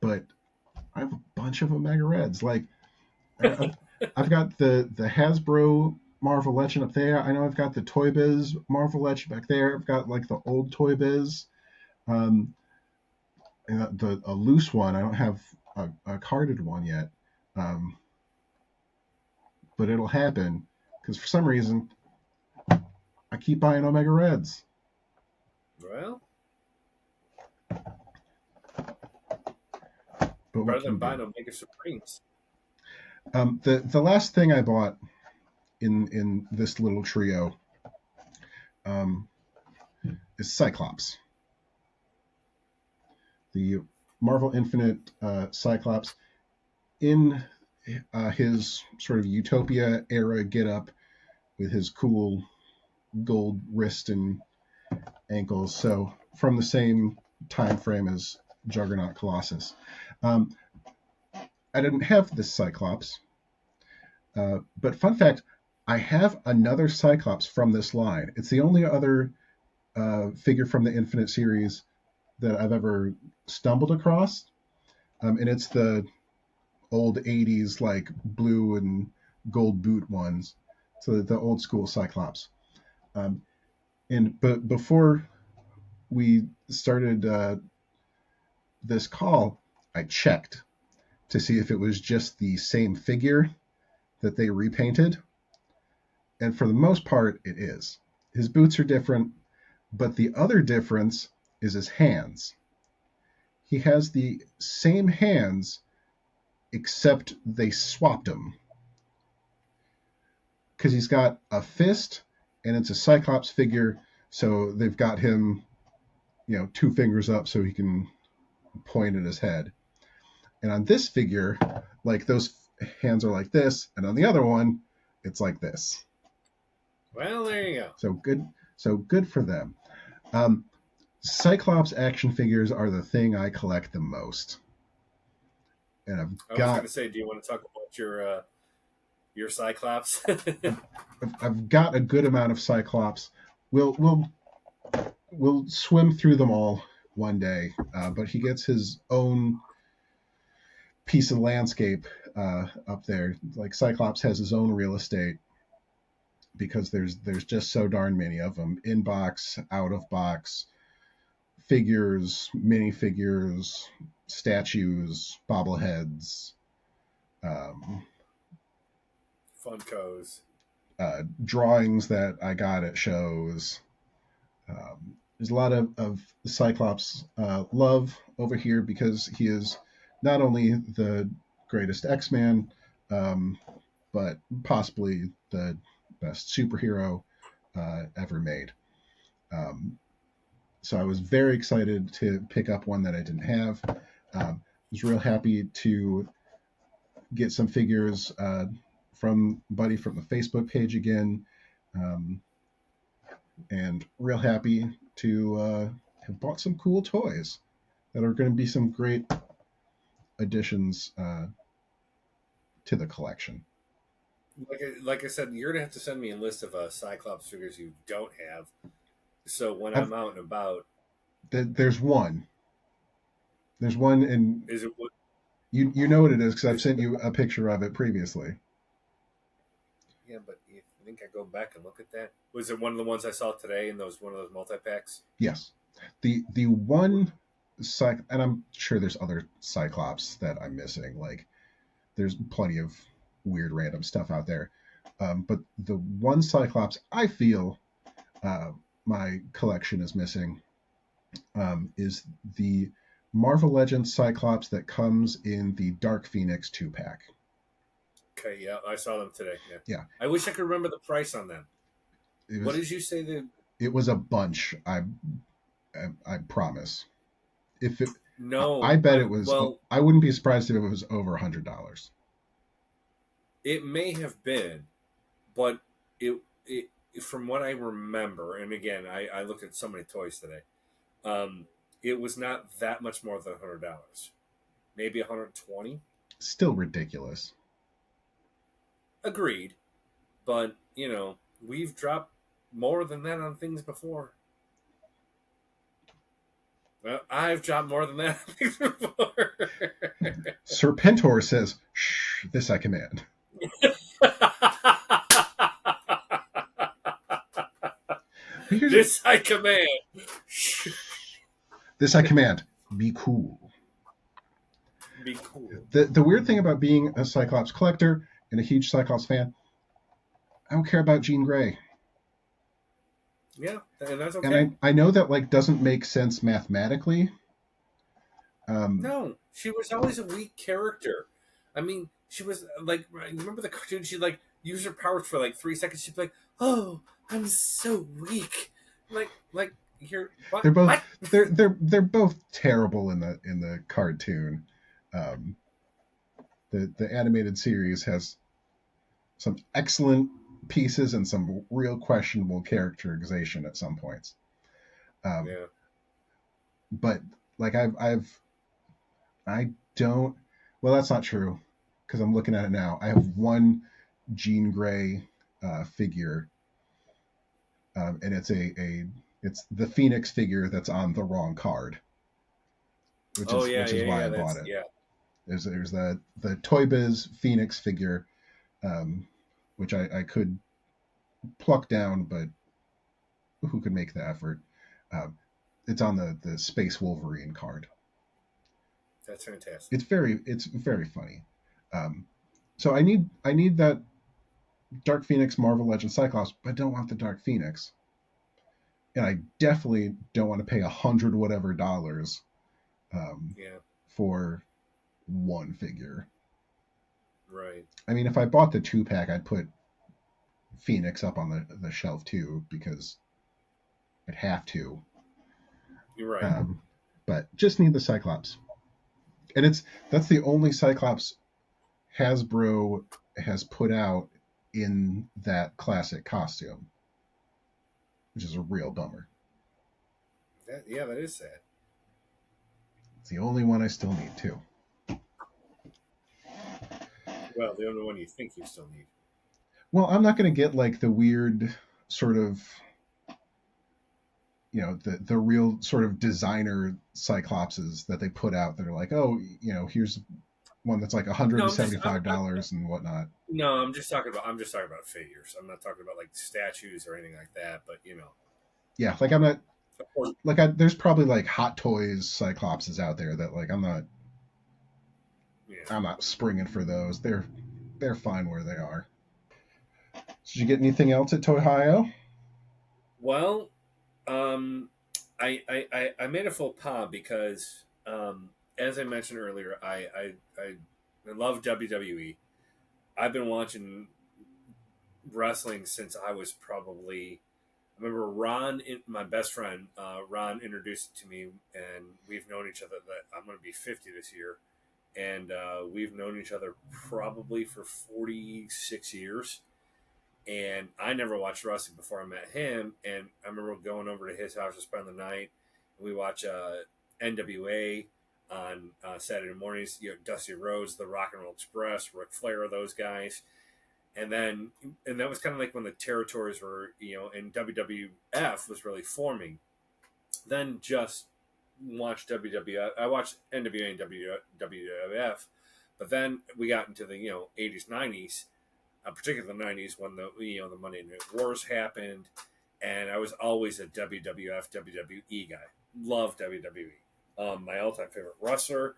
Speaker 1: but I have a bunch of Omega Reds. Like I've, I've got the Hasbro Marvel Legend up there. I know I've got the Toy Biz Marvel Legend back there. I've got like the old Toy Biz, um, and a loose one. I don't have a carded one yet, um, but it'll happen because for some reason I keep buying Omega Reds.
Speaker 2: Well,
Speaker 1: But what
Speaker 2: better
Speaker 1: can
Speaker 2: than
Speaker 1: you do?
Speaker 2: buying Omega Supremes.
Speaker 1: The last thing I bought in this little trio um, is Cyclops, the Marvel Infinite Cyclops in his sort of Utopia era get up with his cool gold wrist and ankles. So from the same time frame as Juggernaut Colossus. Um, I didn't have this Cyclops, but fun fact, I have another Cyclops from this line. It's the only other figure from the Infinite series that I've ever stumbled across, and it's the old '80s like blue and gold boot ones, so the old school Cyclops. Um, and but before we started this call, I checked to see if it was just the same figure that they repainted, and for the most part, it is. His boots are different, but the other difference is his hands. He has the same hands, except they swapped them because he's got a fist and it's a Cyclops figure. So they've got him, two fingers up so he can point at his head. And on this figure, like those hands are like this, and on the other one, it's like this.
Speaker 2: Well, there you go.
Speaker 1: So good. So good for them. Um, Cyclops action figures are the thing I collect the most, and I've
Speaker 2: I was going
Speaker 1: got
Speaker 2: to say, do you want to talk about your Cyclops?
Speaker 1: I've got a good amount of Cyclops. We'll swim through them all one day, but he gets his own piece of landscape up there. Like Cyclops has his own real estate because there's just so darn many of them, in box, out of box, figures, minifigures, statues, bobbleheads, um,
Speaker 2: Funkos.
Speaker 1: drawings that I got at shows. There's a lot of Cyclops love over here because he is not only the greatest X-Man, um, but possibly the best superhero ever made. Um, so I was very excited to pick up one that I didn't have. Was real happy to get some figures from Buddy from the Facebook page again, um, and real happy to have bought some cool toys that are going to be some great additions to the collection.
Speaker 2: Like I said, you're gonna have to send me a list of Cyclops figures you don't have. So when
Speaker 1: I've,
Speaker 2: I'm out and about,
Speaker 1: there's one. There's one, and
Speaker 2: is it what
Speaker 1: you know what it is because I've
Speaker 2: is it?
Speaker 1: sent you a picture of it previously.
Speaker 2: Yeah, but you think I go back and look at that? Was it one of the ones I saw today in those one of those multi packs?
Speaker 1: Yes, the one and I'm sure there's other Cyclops that I'm missing. Like there's plenty of weird random stuff out there, but the one Cyclops I feel uh, my collection is missing is the Marvel Legends Cyclops that comes in the Dark Phoenix 2 pack.
Speaker 2: Okay, yeah, I saw them today. Yeah,
Speaker 1: Yeah,
Speaker 2: I wish I could remember the price on them.
Speaker 1: it
Speaker 2: What
Speaker 1: was
Speaker 2: did you say? The
Speaker 1: it was a bunch. I promise. If it,
Speaker 2: no,
Speaker 1: I bet
Speaker 2: I
Speaker 1: it was.
Speaker 2: well,
Speaker 1: I wouldn't be surprised if it was over $100.
Speaker 2: it may have been, but it from what I remember, and again, I looked at so many toys today. Um, it was not that much more than $100. Maybe 120.
Speaker 1: Still ridiculous.
Speaker 2: Agreed, but we've dropped more than that on things before. Well, I've dropped more than that on things before.
Speaker 1: Serpentor says, "Shh, this I command." But here's
Speaker 2: This I command.
Speaker 1: this I command. Be cool.
Speaker 2: Be cool.
Speaker 1: The weird thing about being a Cyclops collector and a huge Cyclops fan, I don't care about Jean Grey.
Speaker 2: Yeah, and that's
Speaker 1: And
Speaker 2: okay.
Speaker 1: I know that like doesn't make sense mathematically. Um,
Speaker 2: No, she was always a weak character. I mean, she was like, remember the cartoon? She'd like use her powers for like 3 seconds. She'd be like, "Oh, I'm so weak." Like you're what?
Speaker 1: they're both
Speaker 2: What?
Speaker 1: they're both terrible in the cartoon. Um, the animated series has some excellent pieces and some real questionable characterization at some points. Um,
Speaker 2: Yeah.
Speaker 1: but like I don't. Well, that's not true because I'm looking at it now. I have one Jean Grey figure, and it's the Phoenix figure that's on the wrong card,
Speaker 2: Oh yeah,
Speaker 1: which is
Speaker 2: yeah,
Speaker 1: why
Speaker 2: yeah.
Speaker 1: I bought
Speaker 2: That's
Speaker 1: it.
Speaker 2: yeah.
Speaker 1: There's the Toy Biz Phoenix figure, um, which I could pluck down, but who could make the effort? Um, it's on the Space Wolverine card.
Speaker 2: That's fantastic.
Speaker 1: It's very funny. Um, so I need that Dark Phoenix Marvel Legends Cyclops, but I don't want the Dark Phoenix, and I definitely don't want to pay 100 whatever dollars um,
Speaker 2: Yeah.
Speaker 1: for one figure.
Speaker 2: Right.
Speaker 1: I mean, if I bought the 2 pack, I'd put Phoenix up on the shelf too because I'd have to.
Speaker 2: You're right.
Speaker 1: Um, but just need the Cyclops, and that's the only Cyclops Hasbro has put out in that classic costume, which is a real bummer.
Speaker 2: Yeah, that is sad.
Speaker 1: It's the only one I still need too.
Speaker 2: Well, the only one you think you still need.
Speaker 1: Well, I'm not going to get like the weird sort of the real sort of designer Cyclopses that they put out that are like, oh, here's one that's like
Speaker 2: No, I'm just
Speaker 1: $175 and whatnot.
Speaker 2: no, I'm just talking about figures. I'm not talking about like statues or anything like that. But
Speaker 1: Yeah, like I'm not
Speaker 2: of course,
Speaker 1: there's probably like Hot Toys Cyclopses out there that like
Speaker 2: yeah.
Speaker 1: I'm not springing for those. They're fine where they are. Did you get anything else at Toyhio?
Speaker 2: Well, um, I made a faux pas because, as I mentioned earlier, I love WWE. I've been watching wrestling since I was probably. I remember my best friend, Ron, introduced it to me, and we've known each other. That I'm going to be 50 this year, and we've known each other probably for 46 years. And I never watched wrestling before I met him. And I remember going over to his house to spend the night. And we watch NWA on Saturday mornings. Dusty Rhodes, The Rock and Roll Express, Ric Flair, those guys. And that was kind of like when the territories were, and WWF was really forming. Then just watched WWF. I watched NWA and WWF, but then we got into the 80s, 90s, particularly the 90s when the Monday Night Wars happened, and I was always a WWF WWE guy. Love WWE. My all-time favorite wrestler.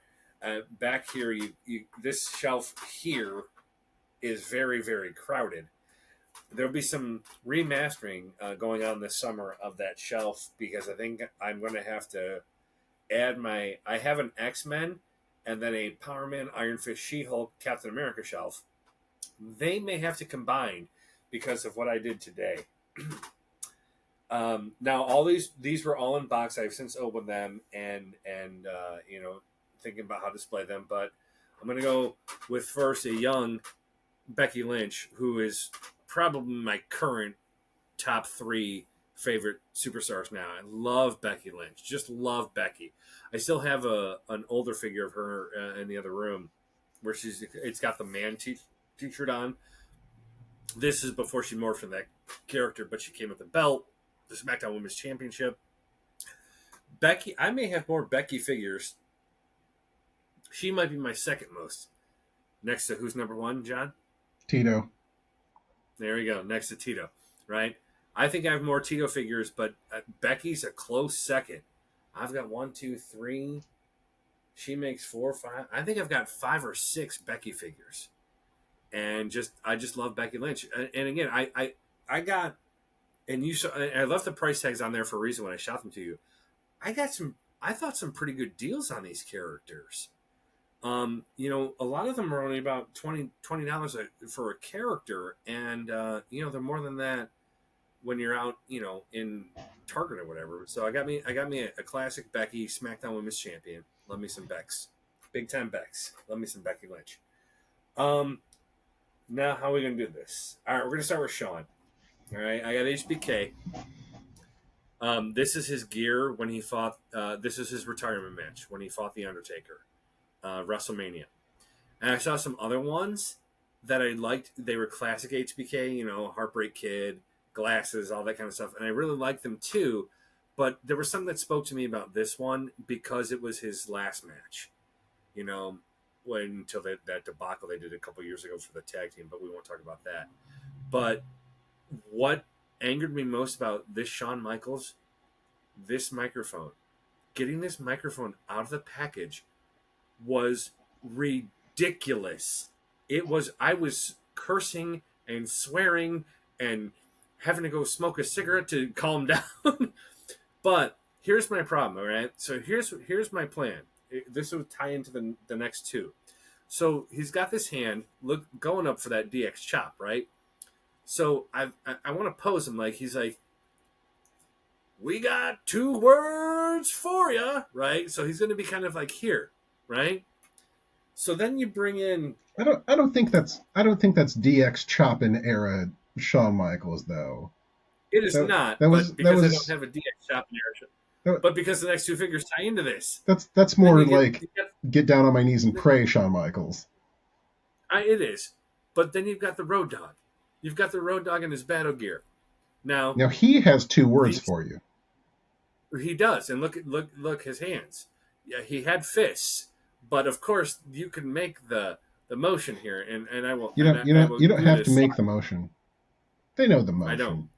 Speaker 2: Back here, this shelf here is very very crowded. there'll be some remastering going on this summer of that shelf because I think I'm going to have to add my. I have an X Men and then a Power Man, Iron Fist, She Hulk, Captain America shelf. They may have to combine because of what I did today. Now all these were all in box. I've since opened them and thinking about how to display them. But I'm gonna go with first a young Becky Lynch, who is probably my current top three favorite superstars now. I love Becky Lynch. Just love Becky. I still have an older figure of her in the other room where it's got the man t-shirt on. This is before she morphed into that character, but she came with the belt, the SmackDown Women's Championship. Becky, I may have more Becky figures. She might be my second most. Next to who's number one, John?
Speaker 1: Tito.
Speaker 2: There we go. Next to Tito, right? I think I have more Tito figures, but Becky's a close second. I've got 1, 2, 3. She makes 4, 5. I think I've got 5 or 6 Becky figures, and I just love Becky Lynch. And again, I got, and you saw, I left the price tags on there for a reason when I shot them to you. I thought some pretty good deals on these characters. A lot of them are only about $20 for a character, and they're more than that when you're out, in Target or whatever. So I got me a classic Becky SmackDown Women's Champion. Love me some Becks, big time Becks. Love me some Becky Lynch. Now how are we gonna do this? All right, we're gonna start with Sean. All right, I got HBK. This is his gear when he fought. This is his retirement match when he fought the Undertaker. WrestleMania. And I saw some other ones that I liked. They were classic HBK, Heartbreak Kid, glasses, all that kind of stuff. And I really liked them too. But there was something that spoke to me about this one because it was his last match. Until that debacle they did a couple years ago for the tag team, but we won't talk about that. But what angered me most about this Shawn Michaels, this microphone, getting this microphone out of the package was ridiculous. I was cursing and swearing and having to go smoke a cigarette to calm down. But here's my problem, all right? So here's my plan. This will tie into the next two. So he's got this hand going up for that DX chop, right? So I want to pose him like he's like, we got 2 words for you, right? So he's going to be kind of like here, right? So then you bring in.
Speaker 1: I don't think that's DX Choppin' era Shawn Michaels though.
Speaker 2: It is not, but because I don't have a DX Choppin' era, but because the next 2 figures tie into this.
Speaker 1: That's more like get down on my knees and pray, Shawn Michaels.
Speaker 2: It is, but then you've got the Road Dogg. You've got the Road Dogg in his battle gear. Now
Speaker 1: he has 2 words for you.
Speaker 2: He does, and look his hands. Yeah, he had fists, but of course you can make the motion here, and I will.
Speaker 1: You don't have to make the motion. They know the motion.
Speaker 2: I don't.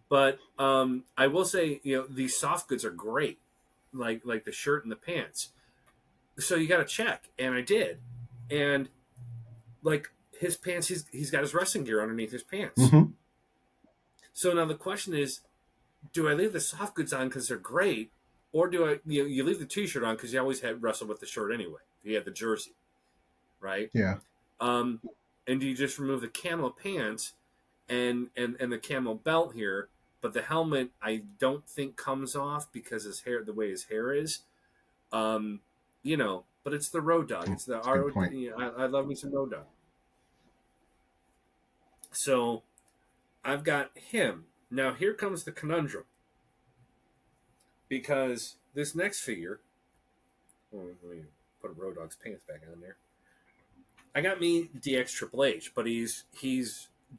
Speaker 2: But I will say, these soft goods are great, like the shirt and the pants. So you got to check, and I did, and like his pants, he's got his wrestling gear underneath his pants.
Speaker 1: Mm-hmm.
Speaker 2: So now the question is, do I leave the soft goods on because they're great, or do I you leave the t-shirt on because you always had wrestled with the shirt anyway? You had the jersey, right?
Speaker 1: Yeah.
Speaker 2: And do you just remove the camo pants and the camo belt here? But the helmet, I don't think comes off because the way his hair is. But it's the Road Dogg. It's the ROD. I love me some Road Dogg. So I've got him. Now here comes the conundrum. Because this next figure, let me put a Road Dogg's pants back on there. I got me DX Triple H, but he's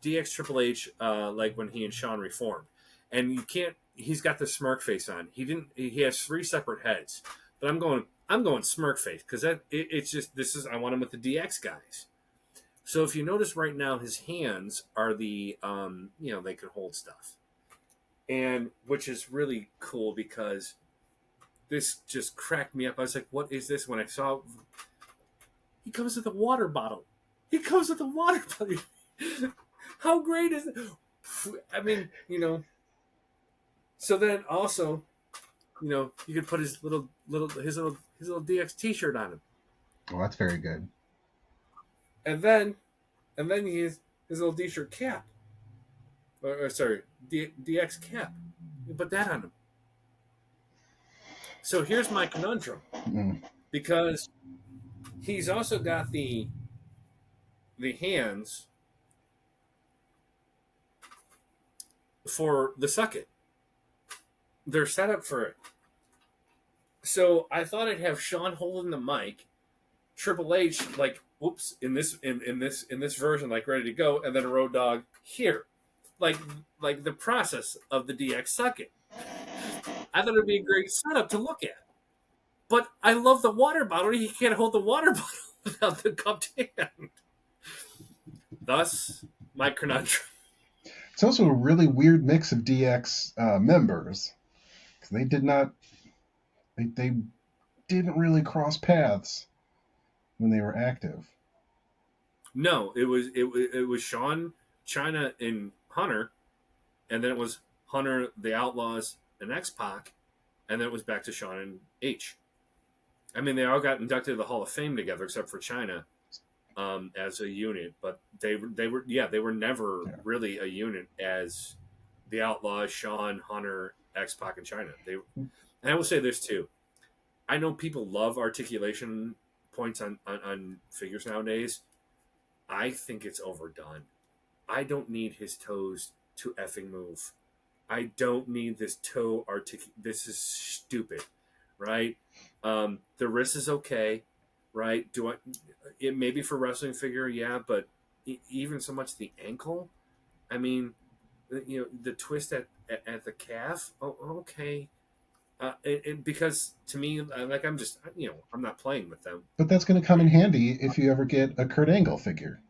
Speaker 2: DX Triple H like when he and Shawn reformed. And you can't. He's got the smirk face on. He has 3 separate heads. But I'm going smirk face because it's just this is I want him with the DX guys. So if you notice right now, his hands are the they can hold stuff, and which is really cool because this just cracked me up. I was like, "What is this?" When I saw he comes with a water bottle. He comes with a water bottle. How great is it? I mean, so then also, you could put his little DX T-shirt on him,
Speaker 1: Well, that's very good.
Speaker 2: and then his little D-shirt cap, or sorry, DX cap. You put that on him. So here's my conundrum,
Speaker 1: Mm.
Speaker 2: because he's also got the hands for the suck it. They're set up for it. So I thought I'd have Sean holding the mic, Triple H like, whoops, in this version, like ready to go, and then Road Dogg here, like the process of the DX suck it. I thought it'd be a great setup to look at. But I love the water bottle. He can't hold the water bottle without the cupped hand. Thus, my conundrum.
Speaker 1: It's also a really weird mix of DX members because they did not, they didn't really cross paths when they were active.
Speaker 2: No, it was Sean, China, and Hunter, and then it was Hunter, the Outlaws, and X Pac, and then it was back to Sean and H. I mean, they all got inducted to the Hall of Fame together, except for China, as a unit. But they were never
Speaker 1: Yeah.
Speaker 2: really a unit as the Outlaws, Sean, Hunter, X Pac, and China. And I will say this too. I know people love articulation points on figures nowadays. I think it's overdone. I don't need his toes to effing move. I don't need this toe This is stupid, right? The wrist is okay, right? It may be for wrestling figure, yeah, but even so much the ankle. I mean, the twist at the calf. Oh, okay. Because to me, like I'm not playing with them.
Speaker 1: But that's going to come in handy if you ever get a Kurt Angle figure.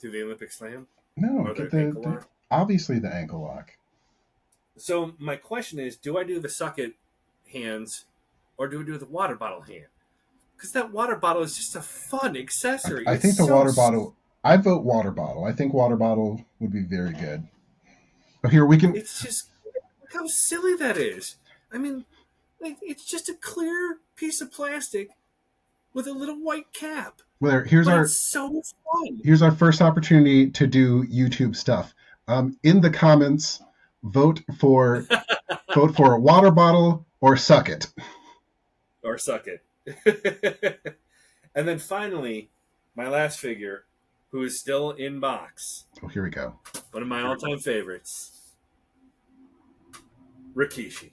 Speaker 2: Do the Olympic Slam
Speaker 1: No,
Speaker 2: or
Speaker 1: get
Speaker 2: the
Speaker 1: the,
Speaker 2: ankle
Speaker 1: the
Speaker 2: lock?
Speaker 1: obviously the ankle lock.
Speaker 2: So my question is, do I do the suck it hands, or do I do the water bottle hand? Because that water bottle is just a fun accessory.
Speaker 1: I
Speaker 2: It's
Speaker 1: think the
Speaker 2: so.
Speaker 1: water bottle. I vote water bottle. I think water bottle would be very good. But here we can.
Speaker 2: It's just, look how silly that is. I mean, like, it's just a clear piece of plastic with a little white cap,
Speaker 1: Well,
Speaker 2: but it's so fun.
Speaker 1: here's our first opportunity to do YouTube stuff. In the comments, vote for a water bottle or suck it.
Speaker 2: Or suck it. And then finally, my last figure, who is still in box,
Speaker 1: Oh, here we go.
Speaker 2: one of my all-time favorites, Rikishi.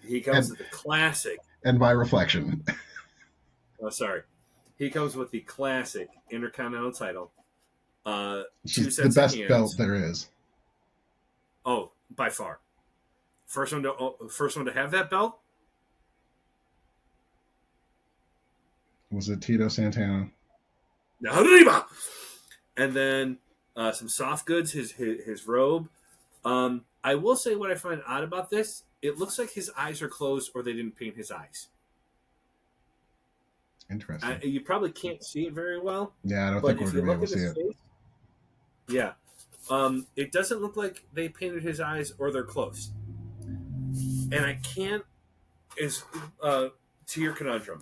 Speaker 2: He comes
Speaker 1: And
Speaker 2: with the classic.
Speaker 1: and my reflection.
Speaker 2: Oh, sorry. He comes with the classic Intercontinental title. Two
Speaker 1: She's the
Speaker 2: sets of
Speaker 1: best belt
Speaker 2: hands.
Speaker 1: there is.
Speaker 2: Oh, by far. First one to have that belt.
Speaker 1: Was it Tito Santana?
Speaker 2: Arriba! And then some soft goods, his robe. I will say what I find odd about this. It looks like his eyes are closed, or they didn't paint his eyes.
Speaker 1: Interesting.
Speaker 2: You probably can't see it very well.
Speaker 1: Yeah, I don't
Speaker 2: But
Speaker 1: think we're
Speaker 2: if you
Speaker 1: going to be
Speaker 2: look
Speaker 1: able to
Speaker 2: at
Speaker 1: see
Speaker 2: his
Speaker 1: it.
Speaker 2: face, yeah. It doesn't look like they painted his eyes or they're closed. And I can't, to your conundrum,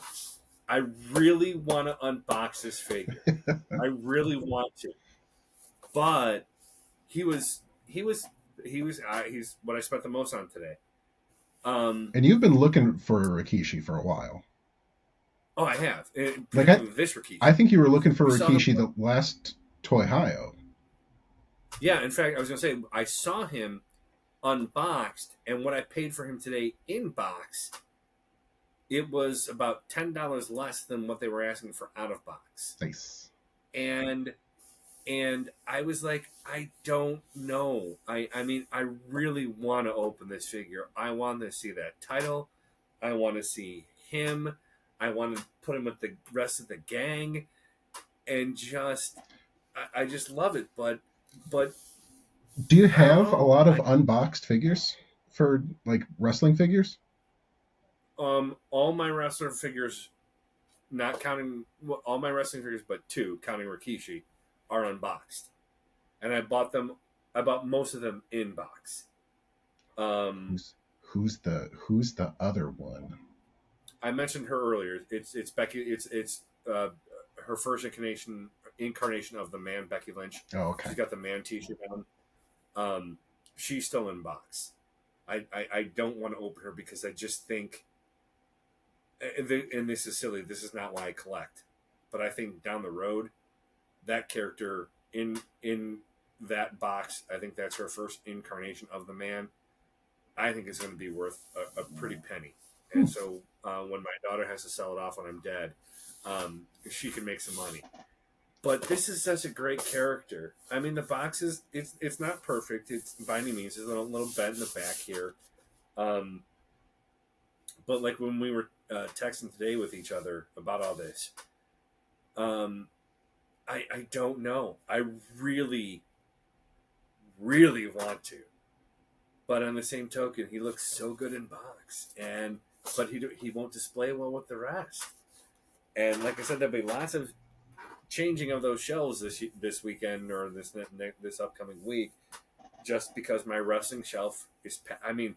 Speaker 2: I really want to unbox this figure. I really want to. But he's what I spent the most on today.
Speaker 1: And you've been looking for a Rikishi for a while.
Speaker 2: Oh, I have.
Speaker 1: Like
Speaker 2: This Rikishi.
Speaker 1: I think you were looking for
Speaker 2: We saw him-
Speaker 1: Rikishi the last Toyhio.
Speaker 2: Yeah, in fact, I was going to say, I saw him unboxed, and what I paid for him today in box, it was about $10 less than what they were asking for out of box.
Speaker 1: Nice.
Speaker 2: And I was like, I don't know. I mean, I really want to open this figure. I want to see that title. I want to see him. I want to put him with the rest of the gang, and I just love it. But
Speaker 1: do you have a
Speaker 2: know.
Speaker 1: lot of unboxed figures for like wrestling figures?
Speaker 2: All my wrestler figures, not counting all my wrestling figures, but two, counting Rikishi, are unboxed, and I bought them. I bought most of them in box. Um,
Speaker 1: Who's the other one?
Speaker 2: I mentioned her earlier. It's Becky. Her first incarnation of the man, Becky Lynch.
Speaker 1: Oh, okay.
Speaker 2: She's got the man T-shirt on. Um, she's still in box. I don't want to open her because I just think, and this is silly. This is not why I collect, but I think down the road, that character in that box, I think that's her first incarnation of the man. I think it's going to be worth a pretty penny.
Speaker 1: Hmm.
Speaker 2: And so when my daughter has to sell it off when I'm dead, she can make some money. But this is such a great character. I mean, the box is it's not perfect. It's by any means. There's a little bent in the back here. Um, but like when we were texting today with each other about all this, um, I don't know. I really really want to, but on the same token, he looks so good in box, and but he won't display well with the rest. And like I said, there'll be lots of changing of those shelves this weekend or this upcoming week, just because my wrestling shelf is. I mean,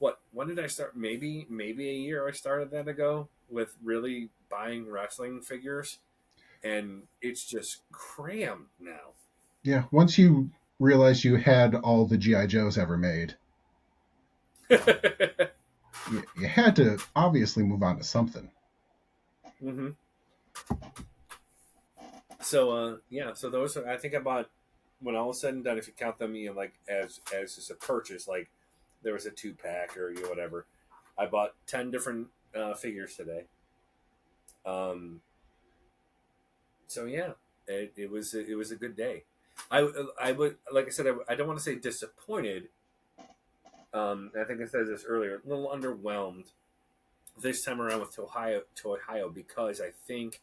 Speaker 2: what? When did I start? Maybe a year I started that ago with really buying wrestling figures, and it's just crammed now.
Speaker 1: Yeah, once you realized you had all the GI Joes ever made, you had to obviously move on to something.
Speaker 2: hmm So yeah, so those are, I think I bought when all was said and done, if you count them, like as just a purchase, like there was a 2-pack or whatever. I bought 10 different figures today. Um, so yeah, it was a good day. I would like I said I don't want to say disappointed. I think I said this earlier. A little underwhelmed this time around with Toyhio because I think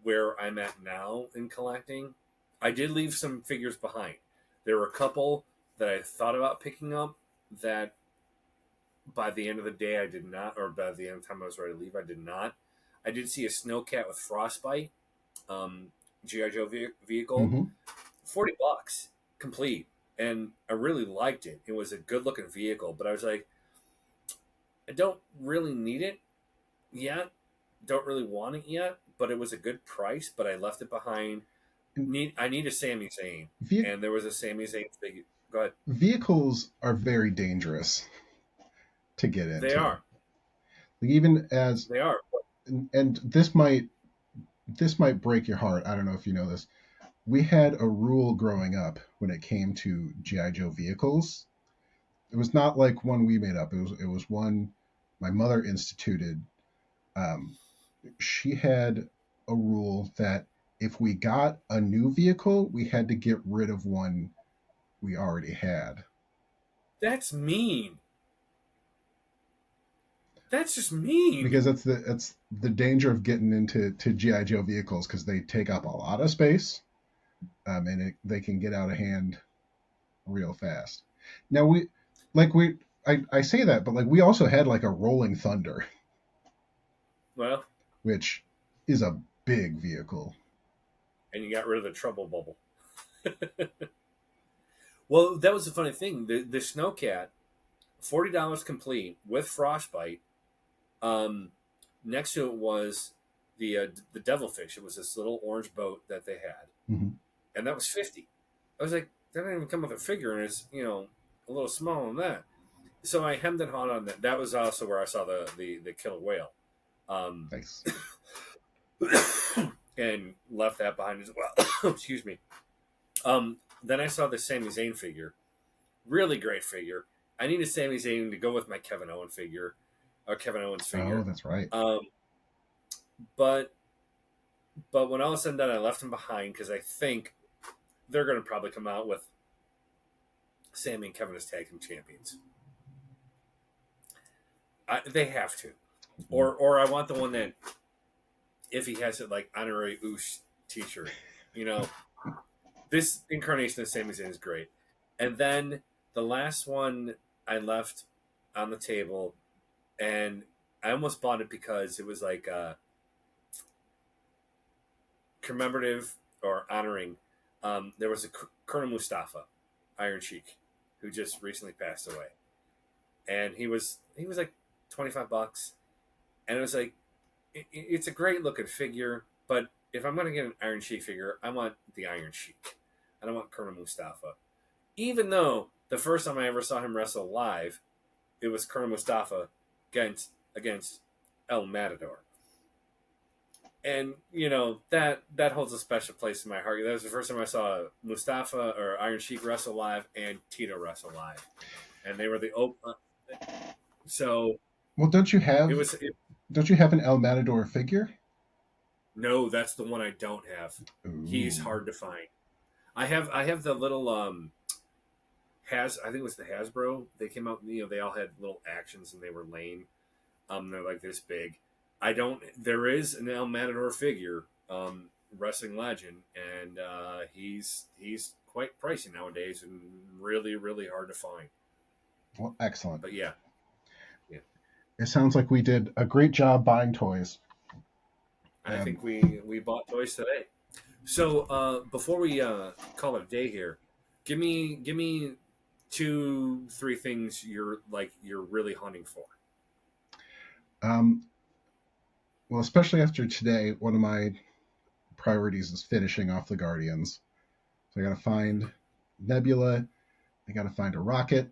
Speaker 2: where I'm at now in collecting, I did leave some figures behind. There were a couple that I thought about picking up that by the end of the day I did not, or by the end of the time I was ready to leave, I did not. I did see a Snowcat with Frostbite, um, GI Joe vehicle,
Speaker 1: Hmm.
Speaker 2: $40 complete, and I really liked it. It was a good looking vehicle, but I was like, I don't really need it yet. Don't really want it yet, but it was a good price. But I left it behind. I need a Sami Zayn,
Speaker 1: Ve-
Speaker 2: and there was a Sami Zayn figure. Go ahead.
Speaker 1: vehicles are very dangerous to get
Speaker 2: They
Speaker 1: into.
Speaker 2: are.
Speaker 1: Like even as
Speaker 2: They are.
Speaker 1: and this might break your heart. I don't know if you know this. We had a rule growing up when it came to GI Joe vehicles. It was not like one we made up. It was one my mother instituted. Um, she had a rule that if we got a new vehicle, we had to get rid of one we already had.
Speaker 2: That's mean. That's just mean.
Speaker 1: Because that's the danger of getting into GI Joe vehicles because they take up a lot of space, and they can get out of hand real fast. Now I say that, but like we also had like a Rolling Thunder,
Speaker 2: Well,
Speaker 1: which is a big vehicle.
Speaker 2: and you got rid of the trouble bubble. Well, that was the funny thing. The Snowcat, $40 complete with Frostbite. Um, Next to it was the Devilfish. It was this little orange boat that they had,
Speaker 1: Mm-hmm.
Speaker 2: and that was 50. I was like, that didn't even come with a figure, and it's a little smaller than that. So I hemmed and hawed on that. That was also where I saw the killer whale, um,
Speaker 1: Nice.
Speaker 2: and left that behind as well. Excuse me. Then I saw the Sami Zayn figure. Really great figure. I need a Sami Zayn to go with my Kevin Owen figure, or Kevin Owens
Speaker 1: Oh,
Speaker 2: figure.
Speaker 1: that's right.
Speaker 2: Um, but but when all was said and done, I left them behind because I think they're going to probably come out with Sammy and Kevin as tag team champions. They have to, or I want the one that if he has it like honorary Oosh T-shirt, you know, this incarnation of Sami Zayn is great. And then the last one I left on the table, and I almost bought it because it was like commemorative or honoring There was a Colonel Mustafa, Iron Sheik, who just recently passed away, and he was like $25, and it was like it's a great looking figure, but if I'm gonna get an Iron Sheik figure, I want the Iron Sheik. I don't want Colonel Mustafa. Even though the first time I ever saw him wrestle live, it was Colonel Mustafa against El Matador. And that holds a special place in my heart. That was the first time I saw Mustafa or Iron Sheik wrestle live and Tito wrestle live, and they were the open. So
Speaker 1: Well,
Speaker 2: it was.
Speaker 1: don't you have an El Matador figure?
Speaker 2: No, that's the one I don't have. He's
Speaker 1: Ooh.
Speaker 2: hard to find. I have the little has I think it was the Hasbro. They came out. They all had little actions and they were lame. They're like this big. I don't. There is an El Matador figure, wrestling legend, and he's quite pricey nowadays and really really hard to find.
Speaker 1: Well, excellent.
Speaker 2: But yeah, yeah.
Speaker 1: It sounds like we did a great job buying toys.
Speaker 2: I
Speaker 1: And
Speaker 2: think we bought toys today. So before we call it a day here, give me two three things you're really hunting for.
Speaker 1: um, well, especially after today, one of my priorities is finishing off the Guardians. So I got to find Nebula. I got to find a rocket,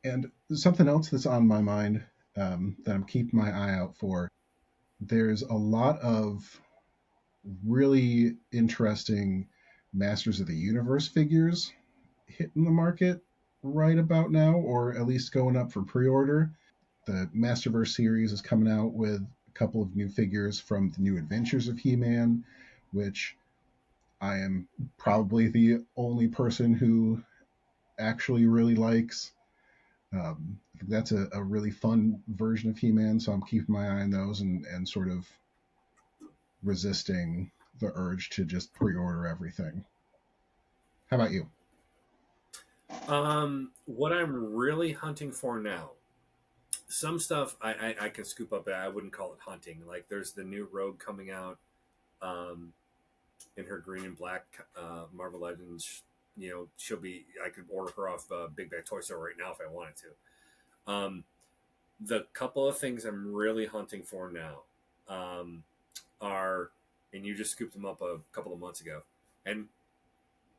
Speaker 1: and something else that's on my mind that I'm keeping my eye out for. There's a lot of really interesting Masters of the Universe figures hitting the market right about now, or at least going up for pre-order. The Masterverse series is coming out with a couple of new figures from the New Adventures of He-Man, which I am probably the only person who actually really likes. I think that's a really fun version of He-Man, so I'm keeping my eye on those and sort of resisting the urge to just pre-order everything. How about you?
Speaker 2: What I'm really hunting for now, some stuff I can scoop up. I wouldn't call it hunting. Like there's the new Rogue coming out, um, in her green and black Marvel Legends. She'll be. I could order her off Big Bag Toy Store right now if I wanted to. The couple of things I'm really hunting for now are, and you just scooped them up a couple of months ago, and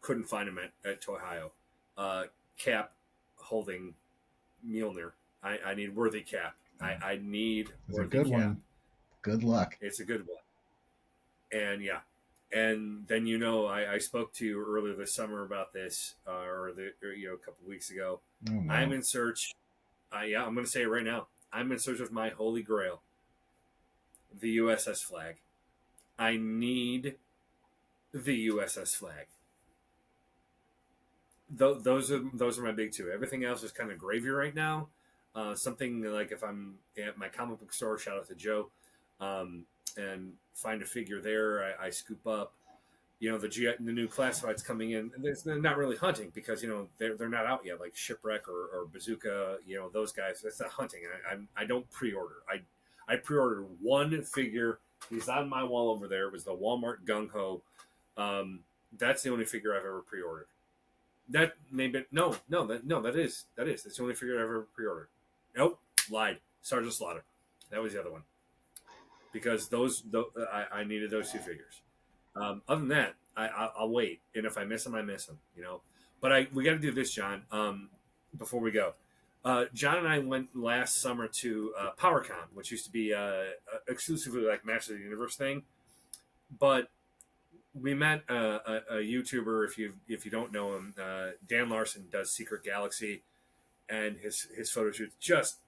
Speaker 2: couldn't find them at Toyhio. Uh, Cap holding Mjolnir. I need worthy Cap. I need
Speaker 1: It's a
Speaker 2: worthy
Speaker 1: good
Speaker 2: Cap.
Speaker 1: one. Good luck.
Speaker 2: It's a good one. And yeah, and then I spoke to you earlier this summer about this, or a couple of weeks ago.
Speaker 1: Oh
Speaker 2: I'm
Speaker 1: no.
Speaker 2: in search. Yeah, I'm going to say it right now. I'm in search of my holy grail, the USS Flag. I need the USS Flag. Those are my big two. Everything else is kind of gravy right now. Something like if I'm at my comic book store, shout out to Joe, and find a figure there, I scoop up. The new classifieds coming in. They're not really hunting because they're not out yet, like Shipwreck or Bazooka. Those guys. That's not hunting. I don't pre-order. I pre-ordered one figure. He's on my wall over there. It was the Walmart Gung Ho. That's the only figure I've ever pre-ordered. That maybe that is that's the only figure I've ever pre-ordered. Nope, lied. Sergeant Slaughter. That was the other one because I needed those two figures. Other than that, I'll wait, and if I miss them, I miss them. But we got to do this, John. Before we go, John and I went last summer to PowerCon, which used to be exclusively like Master of the Universe thing, but we met a YouTuber. If you don't know him, Dan Larson does Secret Galaxy, and his photo shoots just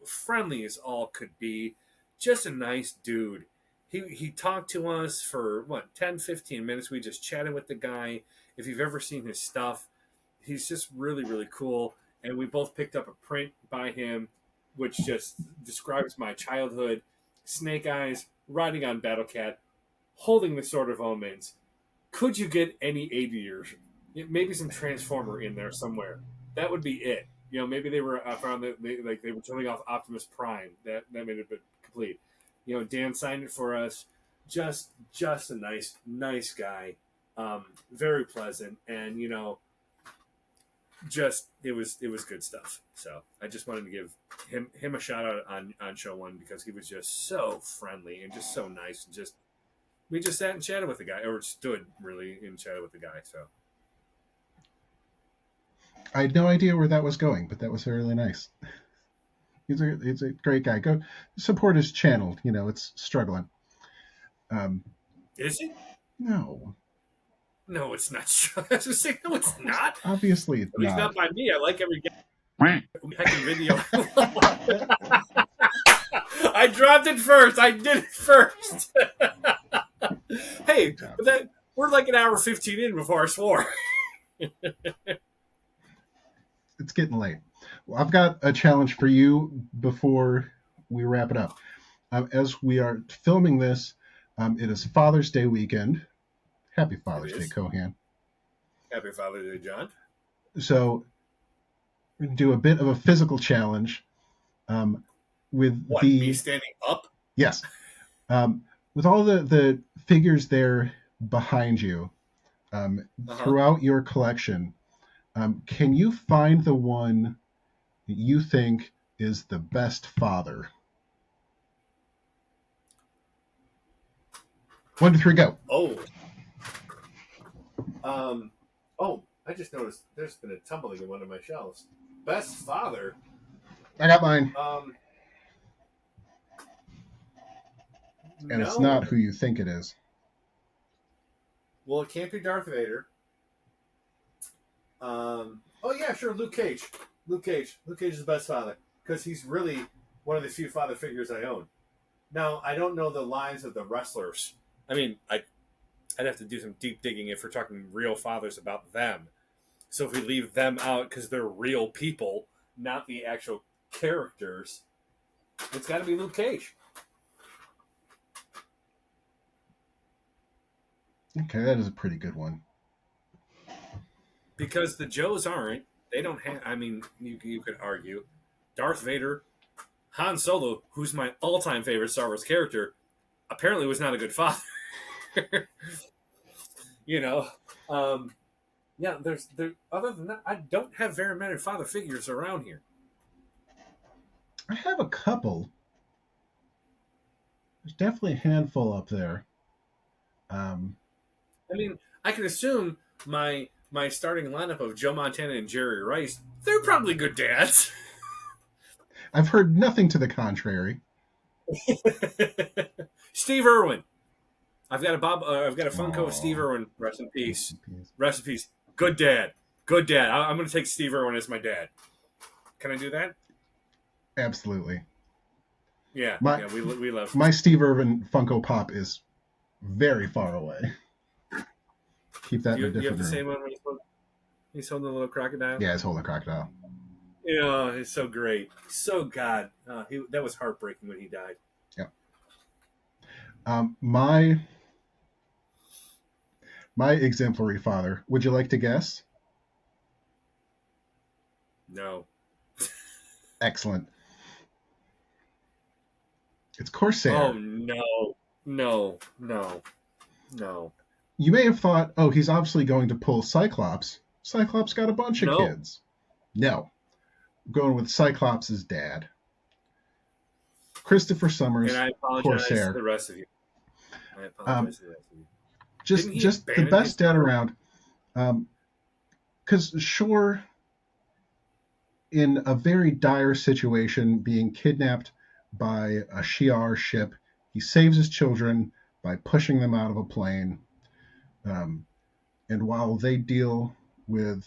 Speaker 2: friendly as all could be. Just a nice dude. He talked to us for 10-15 minutes. We just chatted with the guy. If you've ever seen his stuff, he's just really really cool. And we both picked up a print by him, which just describes my childhood. Snake Eyes riding on Battlecat, holding the Sword of Omens. Could you get any aviators? Maybe some Transformer in there somewhere. That would be it. Maybe they were around they were showing off Optimus Prime. That made it a bit complete. Dan signed it for us. Just a nice guy. Very pleasant, and just it was good stuff. So I just wanted to give him a shout out on show one because he was just so friendly and just so nice. And just we just sat and chatted with the guy, or stood really and chatted with the guy. So
Speaker 1: I had no idea where that was going, but that was really nice. He's a great guy. Go support his channel. It's struggling.
Speaker 2: is it?
Speaker 1: No,
Speaker 2: No, it's not. I was just saying, no, it's not.
Speaker 1: obviously it's
Speaker 2: At least
Speaker 1: not.
Speaker 2: not by me. I like every heckin' video. I dropped it first. I did it first. Hey,
Speaker 1: Good job.
Speaker 2: we're like an hour 15 in before I swore.
Speaker 1: It's getting late. Well, I've got a challenge for you before we wrap it up. As we are filming this, it is Father's Day weekend. Happy Father's Day, Cohan.
Speaker 2: Happy Father's Day, John.
Speaker 1: So we're going to do a bit of a physical challenge with
Speaker 2: What, me standing up?
Speaker 1: Yes. With all the figures there behind you, throughout your collection, can you find the one that you think is the best father? 1, 2, 3, go.
Speaker 2: I just noticed there's been a tumbling in one of my shelves. Best father.
Speaker 1: I got mine. And
Speaker 2: no.
Speaker 1: It's not who you think it is.
Speaker 2: Well, it can't be Darth Vader. Oh yeah, sure, Luke Cage. Luke Cage is the best father because he's really one of the few father figures I own. Now, I don't know the lines of the wrestlers. I mean, I'd have to do some deep digging if we're talking real fathers about them. So if we leave them out because they're real people, not the actual characters, it's got to be Luke Cage.
Speaker 1: Okay, that is a pretty good one.
Speaker 2: Because the Joes aren't. They don't have. I mean, you could argue Darth Vader, Han Solo, who's my all-time favorite Star Wars character, apparently was not a good father. Yeah. Other than that, I don't have very many father figures around here.
Speaker 1: I have a couple. There's definitely a handful up there.
Speaker 2: I mean, I can assume my starting lineup of Joe Montana and Jerry Rice, they're probably good dads.
Speaker 1: I've heard nothing to the contrary.
Speaker 2: Steve Irwin. I've got a Funko of Steve Irwin. Rest in peace. Rest in peace. Good dad. Good dad. I'm going to take Steve Irwin as my dad. Can I do that?
Speaker 1: Absolutely.
Speaker 2: Yeah. We love
Speaker 1: my Steve Irwin Funko Pop is very far away. Keep that in a different room.
Speaker 2: You have the same one when he's holding the little crocodile?
Speaker 1: Yeah, he's holding a crocodile.
Speaker 2: Yeah, it's so great. So God. That was heartbreaking when he died.
Speaker 1: Yeah. My exemplary father. Would you like to guess?
Speaker 2: No.
Speaker 1: Excellent. It's Corsair.
Speaker 2: Oh, no.
Speaker 1: You may have thought, oh, he's obviously going to pull Cyclops. Cyclops got a bunch of kids. No. I'm going with Cyclops' dad. Christopher Summers,
Speaker 2: and I apologize
Speaker 1: Corsair.
Speaker 2: to the rest of you.
Speaker 1: Just the best dad around. Because sure, in a very dire situation, being kidnapped by a Shi'ar ship, he saves his children by pushing them out of a plane. And while they deal with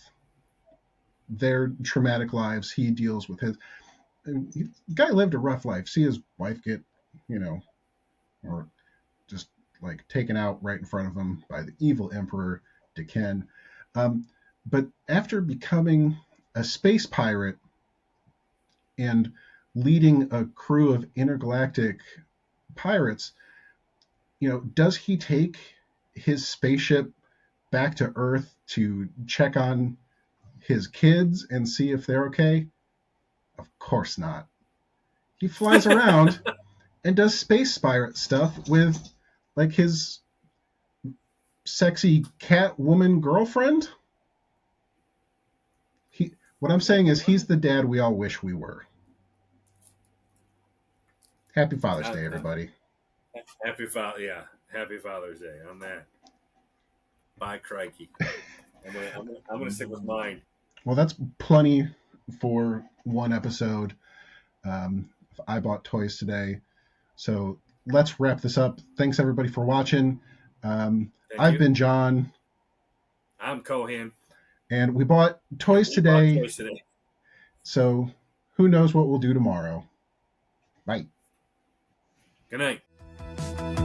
Speaker 1: their traumatic lives, he deals with his. And the guy lived a rough life. See his wife get, or just like taken out right in front of him by the evil Emperor Deken. But after becoming a space pirate and leading a crew of intergalactic pirates, does he take his spaceship back to Earth to check on his kids and see if they're okay? Of course not. He flies around and does space pirate stuff with like his sexy cat woman girlfriend. What I'm saying is he's the dad we all wish we were. Happy Father's
Speaker 2: Uh,
Speaker 1: Day,
Speaker 2: uh,
Speaker 1: everybody.
Speaker 2: yeah, happy Father's Day on that. By crikey, I'm gonna stick with mine.
Speaker 1: Well, that's plenty for one episode. I bought toys today. So let's wrap this up. Thanks everybody for watching.
Speaker 2: Thank
Speaker 1: I've
Speaker 2: you.
Speaker 1: been John,
Speaker 2: I'm Cohan,
Speaker 1: and we bought
Speaker 2: and
Speaker 1: toys
Speaker 2: we bought
Speaker 1: today.
Speaker 2: toys today.
Speaker 1: So who knows what we'll do tomorrow? Bye.
Speaker 2: Good night.